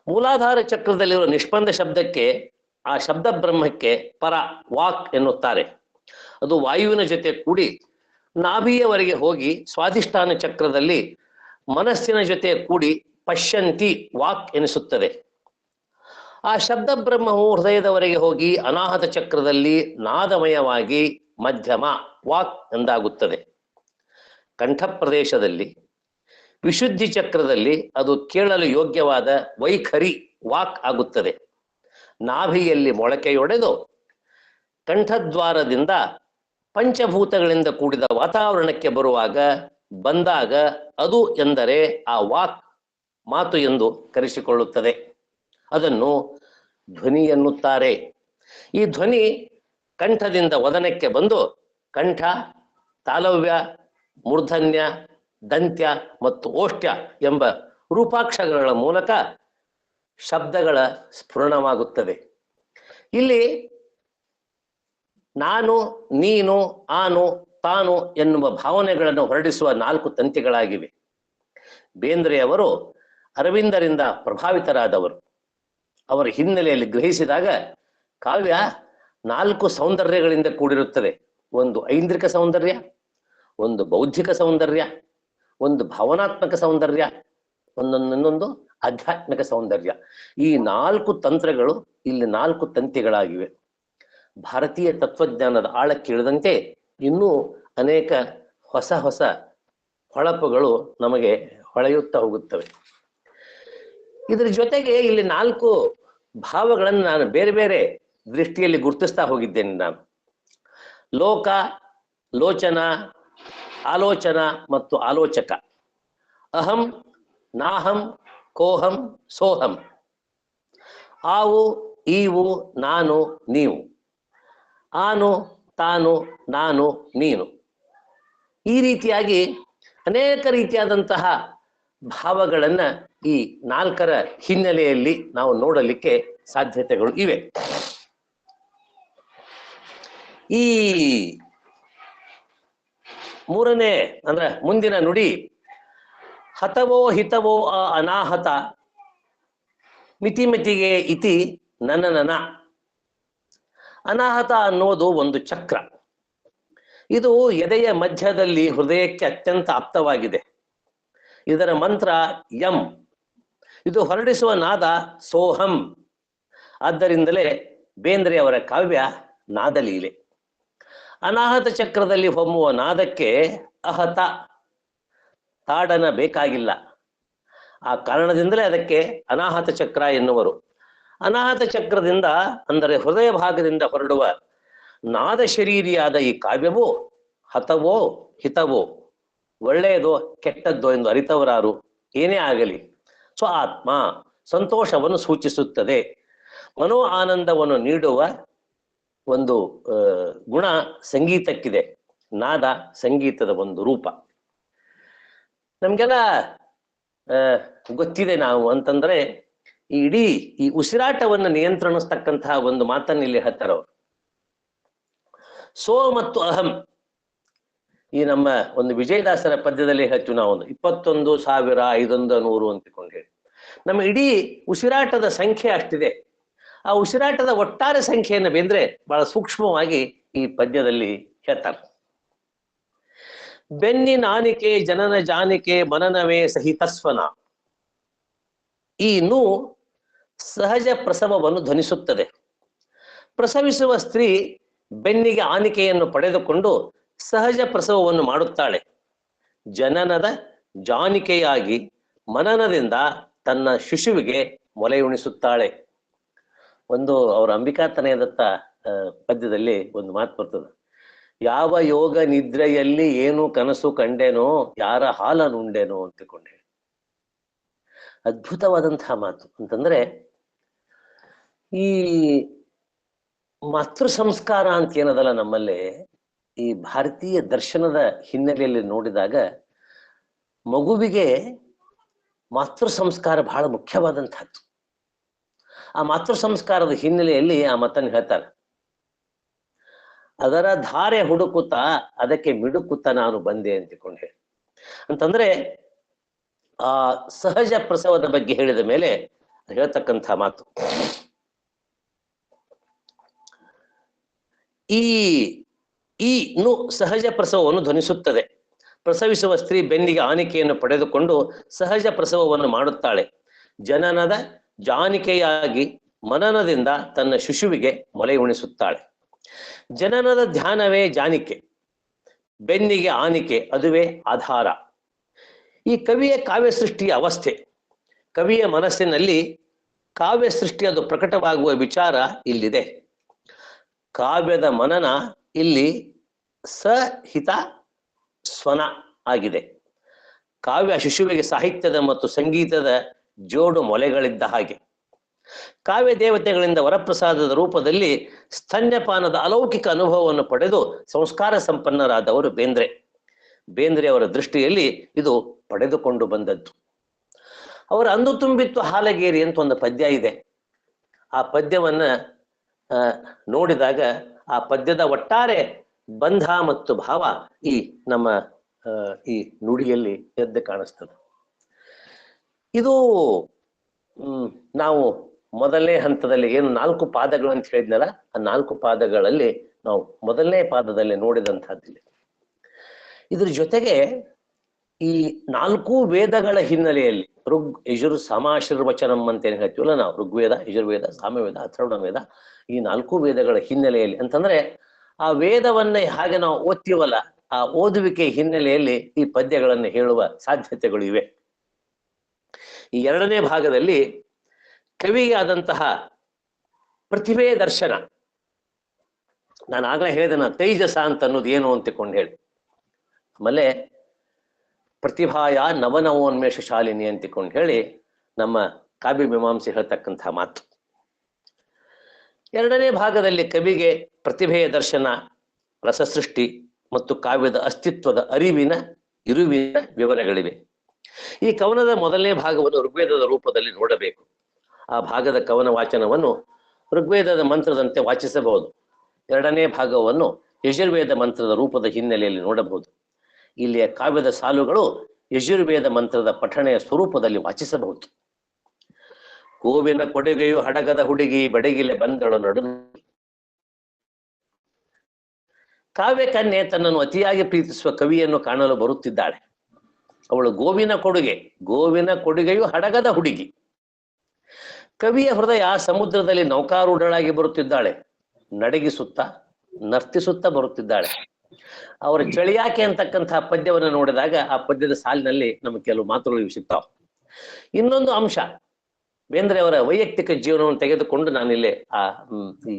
ಮೂಲಾಧಾರ ಚಕ್ರದಲ್ಲಿರುವ ನಿಷ್ಪಂದ ಶಬ್ದಕ್ಕೆ, ಆ ಶಬ್ದ ಬ್ರಹ್ಮಕ್ಕೆ ಪರ, ವಾಕ್ ಎನ್ನುತ್ತಾರೆ. ಅದು ವಾಯುವಿನ ಜೊತೆ ಕೂಡಿ ನಾಭಿಯವರೆಗೆ ಹೋಗಿ ಸ್ವಾಧಿಷ್ಠಾನ ಚಕ್ರದಲ್ಲಿ ಮನಸ್ಸಿನ ಜೊತೆ ಕೂಡಿ ಪಶ್ಯಂತಿ, ವಾಕ್ ಎನಿಸುತ್ತದೆ. ಆ ಶಬ್ದ ಬ್ರಹ್ಮವು ಹೃದಯದವರೆಗೆ ಹೋಗಿ ಅನಾಹತ ಚಕ್ರದಲ್ಲಿ ನಾದಮಯವಾಗಿ ಮಧ್ಯಮ, ವಾಕ್ ಎಂದಾಗುತ್ತದೆ. ಕಂಠ ಪ್ರದೇಶದಲ್ಲಿ ವಿಶುದ್ಧಿ ಚಕ್ರದಲ್ಲಿ ಅದು ಕೇಳಲು ಯೋಗ್ಯವಾದ ವೈಖರಿ, ವಾಕ್ ಆಗುತ್ತದೆ. ನಾಭಿಯಲ್ಲಿ ಮೊಳಕೆಯೊಡೆದು ಕಂಠದ್ವಾರದಿಂದ ಪಂಚಭೂತಗಳಿಂದ ಕೂಡಿದ ವಾತಾವರಣಕ್ಕೆ ಬಂದಾಗ ಅದು ಎಂದರೆ ಆ ವಾಕ್, ಮಾತು ಎಂದು ಕರೆಸಿಕೊಳ್ಳುತ್ತದೆ. ಅದನ್ನು ಧ್ವನಿ ಎನ್ನುತ್ತಾರೆ. ಈ ಧ್ವನಿ ಕಂಠದಿಂದ ವದನಕ್ಕೆ ಬಂದು ಕಂಠ, ತಾಲವ್ಯ, ಮೂರ್ಧನ್ಯ, ದಂತ್ಯ ಮತ್ತು ಓಷ್ಟ್ಯ ಎಂಬ ರೂಪಾಕ್ಷರಗಳ ಮೂಲಕ ಶಬ್ದಗಳ ಸ್ಫುರಣವಾಗುತ್ತದೆ. ಇಲ್ಲಿ ನಾನು, ನೀನು, ಆನು, ತಾನು ಎನ್ನುವ ಭಾವನೆಗಳನ್ನು ಹೊರಡಿಸುವ 4 ತಂತಿಗಳಾಗಿವೆ. ಬೇಂದ್ರೆಯವರು ಅರವಿಂದರಿಂದ ಪ್ರಭಾವಿತರಾದವರು. ಅವರ ಹಿನ್ನೆಲೆಯಲ್ಲಿ ಗ್ರಹಿಸಿದಾಗ ಕಾವ್ಯ 4 ಸೌಂದರ್ಯಗಳಿಂದ ಕೂಡಿರುತ್ತದೆ. ಒಂದು ಐಂದ್ರಿಕ ಸೌಂದರ್ಯ, ಒಂದು ಬೌದ್ಧಿಕ ಸೌಂದರ್ಯ, ಒಂದು ಭಾವನಾತ್ಮಕ ಸೌಂದರ್ಯ, ಇನ್ನೊಂದು ಆಧ್ಯಾತ್ಮಿಕ ಸೌಂದರ್ಯ. ಈ 4 ತಂತ್ರಗಳು ಇಲ್ಲಿ 4 ತಂತಿಗಳಾಗಿವೆ. ಭಾರತೀಯ ತತ್ವಜ್ಞಾನದ ಆಳಕ್ಕೆ ಇಳಿದಂತೆ ಇನ್ನೂ ಅನೇಕ ಹೊಸ ಹೊಳಪುಗಳು ನಮಗೆ ಹೊಳೆಯುತ್ತಾ ಹೋಗುತ್ತವೆ. ಇದರ ಜೊತೆಗೆ ಇಲ್ಲಿ 4 ಭಾವಗಳನ್ನು ನಾನು ಬೇರೆ ಬೇರೆ ದೃಷ್ಟಿಯಲ್ಲಿ ಗುರುತಿಸ್ತಾ ಹೋಗಿದ್ದೇನೆ. ನಾನು ಲೋಕ, ಲೋಚನ, ಆಲೋಚನ ಮತ್ತು ಆಲೋಚಕ. ಅಹಂ, ನಾಹಂ, ಕೋಹಂ, ಸೋಹಂ. ಆವು, ಈವು, ನಾನು, ನೀವು. ಆನು, ತಾನು, ನಾನು, ನೀನು. ಈ ರೀತಿಯಾಗಿ ಅನೇಕ ರೀತಿಯಾದಂತಹ ಭಾವಗಳನ್ನ ಈ ನಾಲ್ಕರ ಹಿನ್ನೆಲೆಯಲ್ಲಿ ನಾವು ನೋಡಲಿಕ್ಕೆ ಸಾಧ್ಯತೆಗಳು ಇವೆ. ಈ ಮೂರನೇ ಅಂದ್ರೆ ಮುಂದಿನ ನುಡಿ ಹತವೋ ಹಿತವೋ ಅನಾಹತ ಮಿತಿಮಿತಿಗೆ ಇತಿ ನನ. ಅನಾಹತ ಅನ್ನೋದು ಒಂದು ಚಕ್ರ. ಇದು ಎದೆಯ ಮಧ್ಯದಲ್ಲಿ ಹೃದಯಕ್ಕೆ ಅತ್ಯಂತ ಆಪ್ತವಾಗಿದೆ. ಇದರ ಮಂತ್ರ ಯಂ. ಇದು ಹೊರಡಿಸುವ ನಾದ ಸೋಹಂ. ಆದ್ದರಿಂದಲೇ ಬೇಂದ್ರೆಯವರ ಕಾವ್ಯ ನಾದಲೀಲೆ. ಅನಾಹತ ಚಕ್ರದಲ್ಲಿ ಹೊಮ್ಮುವ ನಾದಕ್ಕೆ ಅಹತ ತಾಡನ ಬೇಕಾಗಿಲ್ಲ. ಆ ಕಾರಣದಿಂದಲೇ ಅದಕ್ಕೆ ಅನಾಹತ ಚಕ್ರ ಎನ್ನುವರು. ಅನಾಹತ ಚಕ್ರದಿಂದ ಅಂದರೆ ಹೃದಯ ಭಾಗದಿಂದ ಹೊರಡುವ ನಾದ ಶರೀರಿಯಾದ ಈ ಕಾವ್ಯವು ಹತವೋ ಹಿತವೋ, ಒಳ್ಳೆಯದೋ ಕೆಟ್ಟದ್ದೋ ಎಂದು ಅರಿತವರಾರು, ಏನೇ ಆಗಲಿ ಸ್ವ ಆತ್ಮ ಸಂತೋಷವನ್ನು ಸೂಚಿಸುತ್ತದೆ. ಮನೋ ಆನಂದವನ್ನು ನೀಡುವ ಒಂದು ಗುಣ ಸಂಗೀತಕ್ಕಿದೆ. ನಾದ ಸಂಗೀತದ ಒಂದು ರೂಪ. ನಮ್ಗೆಲ್ಲ ಗೊತ್ತಿದೆ. ನಾವು ಅಂತಂದ್ರೆ ಈ ಇಡೀ ಈ ಉಸಿರಾಟವನ್ನು ನಿಯಂತ್ರಿಸ್ತಕ್ಕಂತಹ ಒಂದು ಮಾತನ್ನು ಇಲ್ಲಿ ಹೇಳ್ತಾರವ್ರು. ಸೋ ಮತ್ತು ಅಹಂ. ಈ ನಮ್ಮ ಒಂದು ವಿಜಯದಾಸರ ಪದ್ಯದಲ್ಲಿ ಹೆಚ್ಚು ನಾವು 21,500 ಅಂತಿಕೊಂಡು ಹೇಳಿ ನಮ್ಮ ಇಡೀ ಉಸಿರಾಟದ ಸಂಖ್ಯೆ ಅಷ್ಟಿದೆ. ಆ ಉಸಿರಾಟದ ಒಟ್ಟಾರೆ ಸಂಖ್ಯೆಯನ್ನು ಬೇಂದ್ರೆ ಬಹಳ ಸೂಕ್ಷ್ಮವಾಗಿ ಈ ಪದ್ಯದಲ್ಲಿ ಹೇಳ್ತಾರೆ. ಬೆನ್ನಿನಾನಿಕೆ ಜನನ ಜಾನಿಕೆ ಮನನವೇ ಸಹಿತಸ್ವನ. ಈ ನು ಸಹಜ ಪ್ರಸವವನ್ನು ಧ್ವನಿಸುತ್ತದೆ. ಪ್ರಸವಿಸುವ ಸ್ತ್ರೀ ಬೆನ್ನಿಗೆ ಆನಿಕೆಯನ್ನು ಪಡೆದುಕೊಂಡು ಸಹಜ ಪ್ರಸವವನ್ನು ಮಾಡುತ್ತಾಳೆ. ಜನನದ ಜಾನಿಕೆಯಾಗಿ ಮನನದಿಂದ ತನ್ನ ಶಿಶುವಿಗೆ ಮೊಲೆಯುಣಿಸುತ್ತಾಳೆ. ಒಂದು ಅವರ ಅಂಬಿಕಾತನಯದತ್ತ ಪದ್ಯದಲ್ಲಿ ಒಂದು ಮಾತು ಬರ್ತದೆ. ಯಾವ ಯೋಗ ನಿದ್ರೆಯಲ್ಲಿ ಏನು ಕನಸು ಕಂಡೇನೋ, ಯಾರ ಹಾಲನುಂಡೇನೋ ಅಂತಿಕೊಂಡೆ. ಅದ್ಭುತವಾದಂತಹ ಮಾತು. ಅಂತಂದ್ರೆ ಈ ಮಾತೃ ಸಂಸ್ಕಾರ ಅಂತ ಏನದಲ್ಲ ನಮ್ಮಲ್ಲಿ, ಈ ಭಾರತೀಯ ದರ್ಶನದ ಹಿನ್ನೆಲೆಯಲ್ಲಿ ನೋಡಿದಾಗ ಮಗುವಿಗೆ ಮಾತೃ ಸಂಸ್ಕಾರ ಬಹಳ ಮುಖ್ಯವಾದಂತಹದ್ದು. ಆ ಮಾತೃ ಸಂಸ್ಕಾರದ ಹಿನ್ನೆಲೆಯಲ್ಲಿ ಆ ಮಾತನ್ನು ಹೇಳ್ತಾರೆ. ಅದರ ಧಾರೆ ಹುಡುಕುತ್ತ ಅದಕ್ಕೆ ಮಿಡುಕುತ್ತ ನಾನು ಬಂದೆ ಅಂತಿಕೊಂಡು ಹೇಳಿ. ಅಂತಂದ್ರೆ ಆ ಸಹಜ ಪ್ರಸವದ ಬಗ್ಗೆ ಹೇಳಿದ ಮೇಲೆ ಹೇಳ್ತಕ್ಕಂಥ ಮಾತು. ಈ ನು ಸಹಜ ಪ್ರಸವವನ್ನು ಧ್ವನಿಸುತ್ತದೆ. ಪ್ರಸವಿಸುವ ಸ್ತ್ರೀ ಬೆನ್ನಿಗೆ ಆನಿಕೆಯನ್ನು ಪಡೆದುಕೊಂಡು ಸಹಜ ಪ್ರಸವವನ್ನು ಮಾಡುತ್ತಾಳೆ. ಜನನದ ಜಾನಿಕೆಯಾಗಿ ಮನನದಿಂದ ತನ್ನ ಶಿಶುವಿಗೆ ಮೊಲೆ ಉಣಿಸುತ್ತಾಳೆ. ಜನನದ ಧ್ಯಾನವೇ ಜಾನಿಕೆ, ಬೆನ್ನಿಗೆ ಆನಿಕೆ ಅದುವೇ ಆಧಾರ. ಈ ಕವಿಯ ಕಾವ್ಯ ಸೃಷ್ಟಿಯ ಅವಸ್ಥೆ. ಕವಿಯ ಮನಸ್ಸಿನಲ್ಲಿ ಕಾವ್ಯ ಸೃಷ್ಟಿ ಅದು ಪ್ರಕಟವಾಗುವ ವಿಚಾರ ಇಲ್ಲಿದೆ. ಕಾವ್ಯದ ಮನನ ಇಲ್ಲಿ ಸಹಿತ ಸ್ವನ ಆಗಿದೆ. ಕಾವ್ಯ ಶಿಶುವಿಗೆ ಸಾಹಿತ್ಯದ ಮತ್ತು ಸಂಗೀತದ ಜೋಡು ಮೊಲೆಗಳಿದ್ದ ಹಾಗೆ. ಕಾವ್ಯ ದೇವತೆಗಳಿಂದ ವರಪ್ರಸಾದದ ರೂಪದಲ್ಲಿ ಸ್ತನ್ಯಪಾನದ ಅಲೌಕಿಕ ಅನುಭವವನ್ನು ಪಡೆದು ಸಂಸ್ಕಾರ ಸಂಪನ್ನರಾದವರು ಬೇಂದ್ರೆ. ಬೇಂದ್ರೆ ಅವರ ದೃಷ್ಟಿಯಲ್ಲಿ ಇದು ಪಡೆದುಕೊಂಡು ಬಂದದ್ದು. ಅವರ ಅಂದು ತುಂಬಿತ್ತು ಹಾಲಗೇರಿ ಅಂತ ಒಂದು ಪದ್ಯ ಇದೆ. ಆ ಪದ್ಯವನ್ನ ನೋಡಿದಾಗ ಆ ಪದ್ಯದ ಒಟ್ಟಾರೆ ಬಂಧ ಮತ್ತು ಭಾವ ಈ ನಮ್ಮ ಈ ನುಡಿಯಲ್ಲಿ ಎದ್ದು ಕಾಣಿಸ್ತದೆ. ಇದು ನಾವು ಮೊದಲನೇ ಹಂತದಲ್ಲಿ ಏನು 4 ಪಾದಗಳು ಅಂತ ಹೇಳಿದ್ನಲ್ಲ, ಆ 4 ಪಾದಗಳಲ್ಲಿ ನಾವು ಮೊದಲನೇ ಪಾದದಲ್ಲಿ ನೋಡಿದಂತಹದ್ದಿಲ್ಲ. ಇದ್ರ ಜೊತೆಗೆ ಈ 4 ವೇದಗಳ ಹಿನ್ನೆಲೆಯಲ್ಲಿ ಋಗ್ ಯಜುರ್ ಸಾಮಾಶೀರ್ವಚನಂ ಅಂತ ಏನ್ ಹೇಳ್ತೀವಲ್ಲ ನಾವು, ಋಗ್ವೇದ, ಯಜುರ್ವೇದ, ಸಾಮವೇದ, ಅಥರ್ವಣ ವೇದ, ಈ 4 ವೇದಗಳ ಹಿನ್ನೆಲೆಯಲ್ಲಿ ಅಂತಂದ್ರೆ ಆ ವೇದವನ್ನ ಹಾಗೆ ನಾವು ಓದ್ತೀವಲ್ಲ, ಆ ಓದುವಿಕೆ ಹಿನ್ನೆಲೆಯಲ್ಲಿ ಈ ಪದ್ಯಗಳನ್ನು ಹೇಳುವ ಸಾಧ್ಯತೆಗಳು ಇವೆ. ಈ 2ನೇ ಭಾಗದಲ್ಲಿ ಕವಿಗೆ ಆದಂತಹ ಪ್ರತಿಭೆ ದರ್ಶನ, ನಾನು ಆಗ್ಲೇ ಹೇಳಿದೆ ತೈಜಸ ಅಂತ ಅನ್ನೋದು ಏನು ಅಂತಿಕೊಂಡು ಹೇಳಿ. ಆಮೇಲೆ ಪ್ರತಿಭಾಯ ನವನವೋನ್ಮೇಷ ಶಾಲಿನಿ ಅಂತಿಕೊಂಡು ಹೇಳಿ ನಮ್ಮ ಕಾವ್ಯ ಮೀಮಾಂಸೆ ಹೇಳ್ತಕ್ಕಂಥ ಮಾತು. ಎರಡನೇ ಭಾಗದಲ್ಲಿ ಕವಿಗೆ ಪ್ರತಿಭೆಯ ದರ್ಶನ, ರಸಸೃಷ್ಟಿ ಮತ್ತು ಕಾವ್ಯದ ಅಸ್ತಿತ್ವದ ಇರುವಿನ ವಿವರಗಳಿವೆ. ಈ ಕವನದ ಮೊದಲನೇ ಭಾಗವನ್ನು ಋಗ್ವೇದದ ರೂಪದಲ್ಲಿ ನೋಡಬೇಕು. ಆ ಭಾಗದ ಕವನ ವಾಚನವನ್ನು ಋಗ್ವೇದದ ಮಂತ್ರದಂತೆ ವಾಚಿಸಬಹುದು. ಎರಡನೇ ಭಾಗವನ್ನು ಯಜುರ್ವೇದ ಮಂತ್ರದ ರೂಪದ ಹಿನ್ನೆಲೆಯಲ್ಲಿ ನೋಡಬಹುದು. ಇಲ್ಲಿಯ ಕಾವ್ಯದ ಸಾಲುಗಳು ಯಜುರ್ವೇದ ಮಂತ್ರದ ಪಠಣೆಯ ಸ್ವರೂಪದಲ್ಲಿ ವಾಚಿಸಬಹುದು. ಗೋವಿನ ಕೊಡುಗೆಯು ಹಡಗದ ಹುಡುಗಿ ಬಡಗಿಲೆ ಬಂದಳು ನಡು. ಕಾವ್ಯ ಕನ್ಯೆ ತನ್ನನ್ನು ಅತಿಯಾಗಿ ಪ್ರೀತಿಸುವ ಕವಿಯನ್ನು ಕಾಣಲು ಬರುತ್ತಿದ್ದಾಳೆ. ಅವಳು ಗೋವಿನ ಕೊಡುಗೆಯು ಹಡಗದ ಹುಡುಗಿ. ಕವಿಯ ಹೃದಯ ಸಮುದ್ರದಲ್ಲಿ ನೌಕಾರೂಢಳಾಗಿ ಬರುತ್ತಿದ್ದಾಳೆ. ನಡಗಿಸುತ್ತಾ ನರ್ತಿಸುತ್ತಾ ಬರುತ್ತಿದ್ದಾಳೆ. ಅವರ ಚಳಿಯಾಕೆ ಅಂತಕ್ಕಂತಹ ಪದ್ಯವನ್ನು ನೋಡಿದಾಗ ಆ ಪದ್ಯದ ಸಾಲಿನಲ್ಲಿ ನಮಗೆ ಕೆಲವು ಮಾತುಗಳು ಸಿಗ್ತಾವ. ಇನ್ನೊಂದು ಅಂಶ, ಬೇಂದ್ರೆ ಅವರ ವೈಯಕ್ತಿಕ ಜೀವನವನ್ನು ತೆಗೆದುಕೊಂಡು ನಾನಿಲ್ಲಿ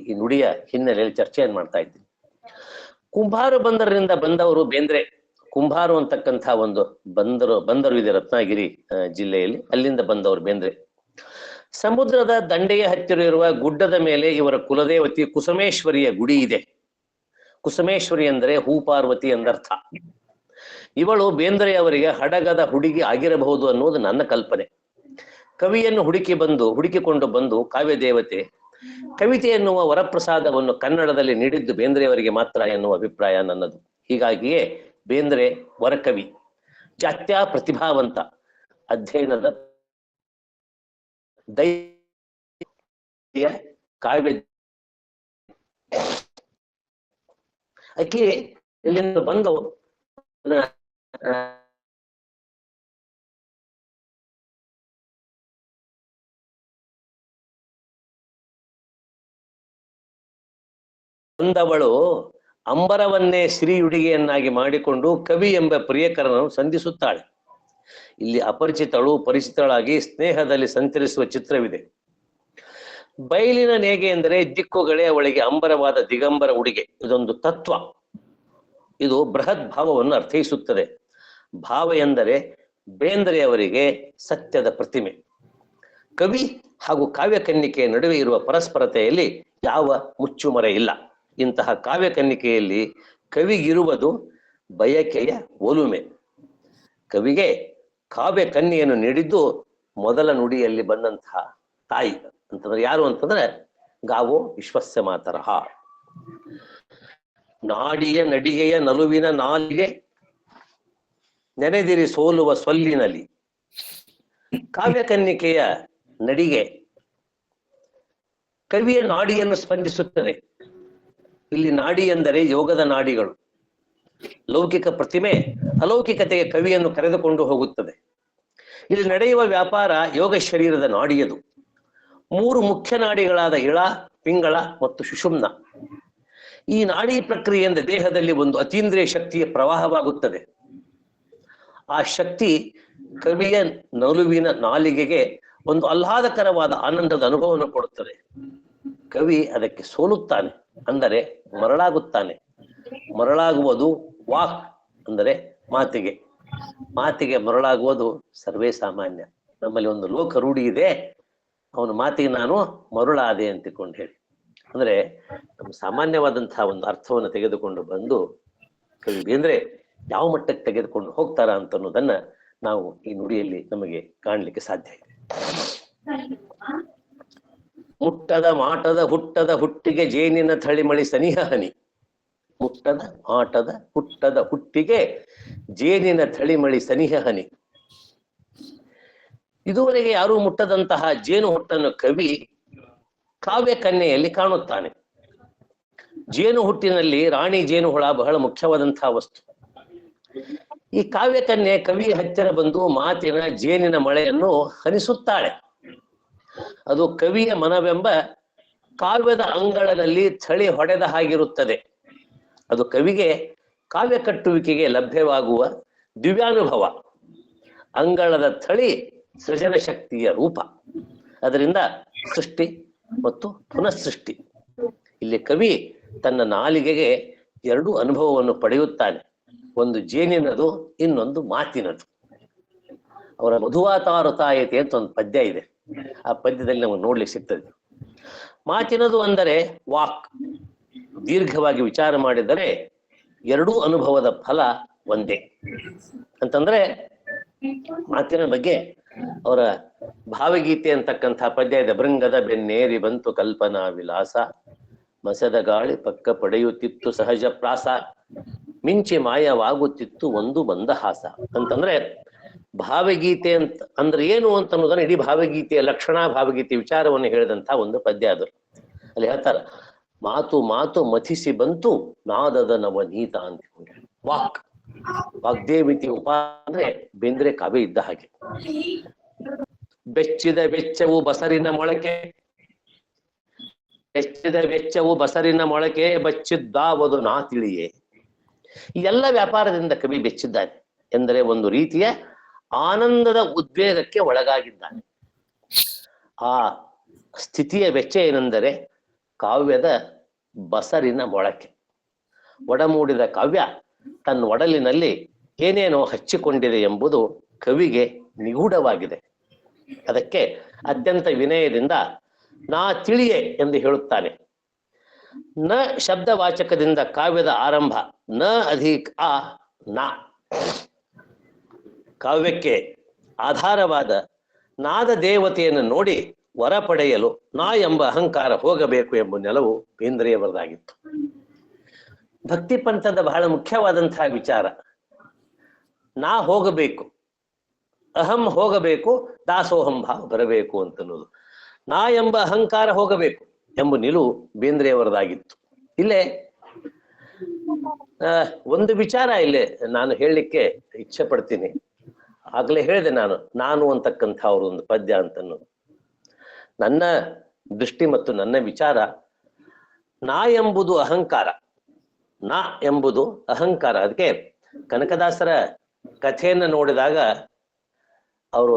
ಈ ನುಡಿಯ ಹಿನ್ನೆಲೆಯಲ್ಲಿ ಚರ್ಚೆಯನ್ನು ಮಾಡ್ತಾ ಇದ್ದೀನಿ. ಕುಂಭಾರು ಬಂದರಿನಿಂದ ಬಂದವರು ಬೇಂದ್ರೆ. ಕುಂಭಾರು ಅಂತಕ್ಕಂಥ ಒಂದು ಬಂದರು ಇದೆ ರತ್ನಗಿರಿ ಜಿಲ್ಲೆಯಲ್ಲಿ, ಅಲ್ಲಿಂದ ಬಂದವರು ಬೇಂದ್ರೆ. ಸಮುದ್ರದ ದಂಡೆಯ ಹತ್ತಿರ ಇರುವ ಗುಡ್ಡದ ಮೇಲೆ ಇವರ ಕುಲದೇವತಿ ಕುಸುಮೇಶ್ವರಿಯ ಗುಡಿ ಇದೆ. ಕುಸುಮೇಶ್ವರಿ ಅಂದರೆ ಹೂಪಾರ್ವತಿ ಎಂದರ್ಥ. ಇವಳು ಬೇಂದ್ರೆಯವರಿಗೆ ಹಡಗದ ಹುಡುಗಿ ಆಗಿರಬಹುದು ಅನ್ನೋದು ನನ್ನ ಕಲ್ಪನೆ. ಕವಿಯನ್ನು ಹುಡುಕಿಕೊಂಡು ಬಂದು ಕಾವ್ಯ ದೇವತೆ ಕವಿತೆ ಎನ್ನುವ ವರಪ್ರಸಾದವನ್ನು ಕನ್ನಡದಲ್ಲಿ ನೀಡಿದ್ದು ಬೇಂದ್ರೆಯವರಿಗೆ ಮಾತ್ರ ಎನ್ನುವ ಅಭಿಪ್ರಾಯ ನನ್ನದು. ಹೀಗಾಗಿಯೇ ಬೇಂದ್ರೆ ವರಕವಿ, ಜಾತ್ಯ ಪ್ರತಿಭಾವಂತ, ಅಧ್ಯಯನದ ಕಾವ್ಯ ಅಕ್ಕಿ ಇಲ್ಲಿಂದ ಬಂದು ಬಂದವಳು ಅಂಬರವನ್ನೇ ಶ್ರೀಯುಡಿಗೆಯನ್ನಾಗಿ ಮಾಡಿಕೊಂಡು ಕವಿ ಎಂಬ ಪ್ರಿಯಕರನನ್ನು ಸಂಧಿಸುತ್ತಾಳೆ. ಇಲ್ಲಿ ಅಪರಿಚಿತಳು ಪರಿಚಿತಳಾಗಿ ಸ್ನೇಹದಲ್ಲಿ ಸಂಚರಿಸುವ ಚಿತ್ರವಿದೆ. ಬಯಲಿನ ನೇಗೆ ಎಂದರೆ ದಿಕ್ಕುಗಳೇ ಅವಳಿಗೆ ಅಂಬರವಾದ ದಿಗಂಬರ ಉಡಿಗೆ. ಇದೊಂದು ತತ್ವ. ಇದು ಬೃಹತ್ ಭಾವವನ್ನು ಅರ್ಥೈಸುತ್ತದೆ. ಭಾವ ಎಂದರೆ ಬೇಂದ್ರೆಯವರಿಗೆ ಸತ್ಯದ ಪ್ರತಿಮೆ. ಕವಿ ಹಾಗೂ ಕಾವ್ಯ ಕನ್ನಿಕೆಯ ನಡುವೆ ಇರುವ ಪರಸ್ಪರತೆಯಲ್ಲಿ ಯಾವ ಮುಚ್ಚುಮರೆ ಇಲ್ಲ. ಇಂತಹ ಕಾವ್ಯ ಕನ್ನಿಕೆಯಲ್ಲಿ ಕವಿಗಿರುವುದು ಬಯಕೆಯ ಒಲುಮೆ. ಕವಿಗೆ ಕಾವ್ಯ ಕನ್ಯೆಯನ್ನು ನೀಡಿದ್ದು ಮೊದಲ ನುಡಿಯಲ್ಲಿ ಬಂದಂತಹ ತಾಯಿ ಅಂತಂದ್ರೆ ಯಾರು ಅಂತಂದ್ರೆ ಗಾವೋ ವಿಶ್ವಸ್ಯ ಮಾತರಃ. ನಾಡಿಯ ನಡಿಗೆಯ ನಲುವಿನ ನಾಲಿಗೆ ನೆನೆದಿರಿ ಸೋಲುವ ಸೊಲ್ಲಿನಲ್ಲಿ. ಕಾವ್ಯ ಕನ್ನಿಕೆಯ ನಡಿಗೆ ಕವಿಯ ನಾಡಿಯನ್ನು ಸ್ಪಂದಿಸುತ್ತದೆ. ಇಲ್ಲಿ ನಾಡಿ ಎಂದರೆ ಯೋಗದ ನಾಡಿಗಳು. ಲೌಕಿಕ ಪ್ರತಿಮೆ ಅಲೌಕಿಕತೆಗೆ ಕವಿಯನ್ನು ಕರೆದುಕೊಂಡು ಹೋಗುತ್ತದೆ. ಇಲ್ಲಿ ನಡೆಯುವ ವ್ಯಾಪಾರ ಯೋಗ ಶರೀರದ ನಾಡಿಯದು. 3 ಮುಖ್ಯ ನಾಡಿಗಳಾದ ಇಳ, ಪಿಂಗಳ ಮತ್ತು ಸುಷುಮ್ನ. ಈ ನಾಡಿ ಪ್ರಕ್ರಿಯೆಯಿಂದ ದೇಹದಲ್ಲಿ ಒಂದು ಅತೀಂದ್ರಿಯ ಶಕ್ತಿಯ ಪ್ರವಾಹವಾಗುತ್ತದೆ. ಆ ಶಕ್ತಿ ಕವಿಯ ನಲುವಿನ ನಾಲಿಗೆಗೆ ಒಂದು ಆಹ್ಲಾದಕರವಾದ ಆನಂದದ ಅನುಭವವನ್ನು ಕೊಡುತ್ತದೆ. ಕವಿ ಅದಕ್ಕೆ ಸೋಲುತ್ತಾನೆ, ಅಂದರೆ ಮರಳಾಗುತ್ತಾನೆ. ಮರಳಾಗುವುದು ವಾಕ್ ಅಂದರೆ ಮಾತಿಗೆ ಮರಳಾಗುವುದು ಸರ್ವೇ ಸಾಮಾನ್ಯ. ನಮ್ಮಲ್ಲಿ ಒಂದು ಲೋಕ ರೂಢಿ ಇದೆ, ಅವನ ಮಾತಿಗೆ ನಾನು ಮರುಳಾದೆ ಅಂತಿಕೊಂಡು ಹೇಳಿ. ಅಂದ್ರೆ ನಮ್ಮ ಸಾಮಾನ್ಯವಾದಂತಹ ಒಂದು ಅರ್ಥವನ್ನು ತೆಗೆದುಕೊಂಡು ಬಂದು ಕವಿ ಬೇಂದ್ರೆ ಯಾವ ಮಟ್ಟಕ್ಕೆ ತೆಗೆದುಕೊಂಡು ಹೋಗ್ತಾರ ಅಂತ ಅನ್ನೋದನ್ನ ನಾವು ಈ ನುಡಿಯಲ್ಲಿ ನಮಗೆ ಕಾಣಲಿಕ್ಕೆ ಸಾಧ್ಯ ಇದೆ. ಮುಟ್ಟದ ಮಾಟದ ಹುಟ್ಟದ ಹುಟ್ಟಿಗೆ ಜೇನಿನ ಥಳಿಮಳಿ ಸನಿಹ ಹನಿ. ಮುಟ್ಟದ ಮಾಟದ ಹುಟ್ಟದ ಹುಟ್ಟಿಗೆ ಜೇನಿನ ಥಳಿಮಳಿ ಸನಿಹ ಹನಿ. ಇದುವರೆಗೆ ಯಾರೂ ಮುಟ್ಟದಂತಹ ಜೇನು ಹುಟ್ಟನ್ನು ಕವಿ ಕಾವ್ಯ ಕನ್ಯೆಯಲ್ಲಿ ಕಾಣುತ್ತಾನೆ. ಜೇನು ಹುಟ್ಟಿನಲ್ಲಿ ರಾಣಿ ಜೇನುಹುಳ ಬಹಳ ಮುಖ್ಯವಾದಂತಹ ವಸ್ತು. ಈ ಕಾವ್ಯ ಕನ್ಯೆ ಕವಿಯ ಹತ್ತಿರ ಬಂದು ಮಾತಿನ ಜೇನಿನ ಮಳೆಯನ್ನು ಹನಿಸುತ್ತಾಳೆ. ಅದು ಕವಿಯ ಮನವೆಂಬ ಕಾವ್ಯದ ಅಂಗಳದಲ್ಲಿ ಥಳಿ ಹೊಡೆದ ಹಾಗಿರುತ್ತದೆ. ಅದು ಕವಿಗೆ ಕಾವ್ಯ ಕಟ್ಟುವಿಕೆಗೆ ಲಭ್ಯವಾಗುವ ದಿವ್ಯಾನುಭವ. ಅಂಗಳದ ಥಳಿ ಸೃಜನ ಶಕ್ತಿಯ ರೂಪ. ಅದರಿಂದ ಸೃಷ್ಟಿ ಮತ್ತು ಪುನಃಸೃಷ್ಟಿ. ಇಲ್ಲಿ ಕವಿ ತನ್ನ ನಾಲಿಗೆಗೆ ಎರಡು ಅನುಭವವನ್ನು ಪಡೆಯುತ್ತಾನೆ. ಒಂದು ಜೇನಿನದು, ಇನ್ನೊಂದು ಮಾತಿನದು. ಅವರ ಮಧುವಾತಾರುತಾಯತೆ ಅಂತ ಒಂದು ಪದ್ಯ ಇದೆ, ಆ ಪದ್ಯದಲ್ಲಿ ನಮಗೆ ನೋಡ್ಲಿಕ್ಕೆ ಸಿಗ್ತದೆ. ಮಾತಿನದು ಅಂದರೆ ವಾಕ್. ದೀರ್ಘವಾಗಿ ವಿಚಾರ ಮಾಡಿದರೆ ಎರಡೂ ಅನುಭವದ ಫಲ ಒಂದೇ ಅಂತಂದ್ರೆ ಮಾತಿನ ಬಗ್ಗೆ ಅವರ ಭಾವಗೀತೆ ಅಂತಕ್ಕಂಥ ಪದ್ಯ ಇದೆ. ಭೃಂಗದ ಬೆನ್ನೇರಿ ಬಂತು ಕಲ್ಪನಾ ವಿಲಾಸ, ಮಸದ ಗಾಳಿ ಪಕ್ಕ ಪಡೆಯುತ್ತಿತ್ತು ಸಹಜ ಪ್ರಾಸ, ಮಿಂಚಿ ಮಾಯವಾಗುತ್ತಿತ್ತು ಒಂದು ಮಂದಹಾಸ ಅಂತಂದ್ರೆ ಭಾವಗೀತೆ ಅಂತ ಅಂದ್ರೆ ಏನು ಅಂತ ಅನ್ನೋದನ್ನ ಇಡೀ ಭಾವಗೀತೆಯ ಲಕ್ಷಣ, ಭಾವಗೀತೆ ವಿಚಾರವನ್ನು ಹೇಳಿದಂತ ಒಂದು ಪದ್ಯ ಅದು. ಅಲ್ಲಿ ಹೇಳ್ತಾರ, ಮಾತು ಮಾತು ಮಥಿಸಿ ಬಂತು ನಾದದ ನವನೀತ ಅಂತ. ವಾಕ್, ವಾಗ್ದೇವಿತಿ ಉಪ ಅಂದ್ರೆ ಬೇಂದ್ರೆ ಕಾವ್ಯ ಇದ್ದ ಹಾಗೆ. ಬೆಚ್ಚಿದ ವೆಚ್ಚವು ಬಸರಿನ ಮೊಳಕೆ, ಬೆಚ್ಚಿದ ವೆಚ್ಚವು ಬಸರಿನ ಮೊಳಕೆ, ಬಚ್ಚಿದ್ದಾವದು ನಾ ತಿಳಿಯೇ. ಈ ಎಲ್ಲ ವ್ಯಾಪಾರದಿಂದ ಕವಿ ಬೆಚ್ಚಿದ್ದಾನೆ ಎಂದರೆ ಒಂದು ರೀತಿಯ ಆನಂದದ ಉದ್ವೇಗಕ್ಕೆ ಒಳಗಾಗಿದ್ದಾನೆ. ಆ ಸ್ಥಿತಿಯ ವೆಚ್ಚ ಏನೆಂದರೆ ಕಾವ್ಯದ ಬಸರಿನ ಮೊಳಕೆ. ಒಡಮೂಡಿದ ಕಾವ್ಯ ತನ್ನ ಒಡಲಿನಲ್ಲಿ ಏನೇನೋ ಹಚ್ಚಿಕೊಂಡಿದೆ ಎಂಬುದು ಕವಿಗೆ ನಿಗೂಢವಾಗಿದೆ. ಅದಕ್ಕೆ ಅತ್ಯಂತ ವಿನಯದಿಂದ ನಾ ತಿಳಿಯೆ ಎಂದು ಹೇಳುತ್ತಾನೆ. ನ ಶಬ್ದವಾಚಕದಿಂದ ಕಾವ್ಯದ ಆರಂಭ, ನ ಅಧಿಕ ಆ ನಾ. ಕಾವ್ಯಕ್ಕೆ ಆಧಾರವಾದ ನಾದ ದೇವತೆಯನ್ನು ನೋಡಿ ವರ ಪಡೆಯಲು ನಾ ಎಂಬ ಅಹಂಕಾರ ಹೋಗಬೇಕು ಎಂಬ ನೆಲವು ಬೇಂದ್ರೆಯವರದಾಗಿತ್ತು. ಭಕ್ತಿ ಪಂಥದ ಬಹಳ ಮುಖ್ಯವಾದಂತಹ ವಿಚಾರ, ನಾ ಹೋಗಬೇಕು, ಅಹಂ ಹೋಗಬೇಕು, ದಾಸೋಹಂ ಭಾವ ಬರಬೇಕು ಅಂತನ್ನೋದು. ನಾ ಎಂಬ ಅಹಂಕಾರ ಹೋಗಬೇಕು ಎಂಬ ನಿಲುವು ಬೇಂದ್ರೆಯವರದಾಗಿತ್ತು. ಇಲ್ಲೇ ಒಂದು ವಿಚಾರ ಇಲ್ಲೇ ನಾನು ಹೇಳಲಿಕ್ಕೆ ಇಚ್ಛೆ ಪಡ್ತೀನಿ. ಆಗ್ಲೇ ಹೇಳಿದೆ ನಾನು ಅಂತಕ್ಕಂಥ ಅವ್ರ ಒಂದು ಪದ್ಯ ಅಂತನ್ನೋದು. ನನ್ನ ದೃಷ್ಟಿ ಮತ್ತು ನನ್ನ ವಿಚಾರ, ನಾ ಎಂಬುದು ಅಹಂಕಾರ, ನಾ ಎಂಬುದು ಅಹಂಕಾರ. ಅದಕ್ಕೆ ಕನಕದಾಸರ ಕಥೆಯನ್ನ ನೋಡಿದಾಗ ಅವರು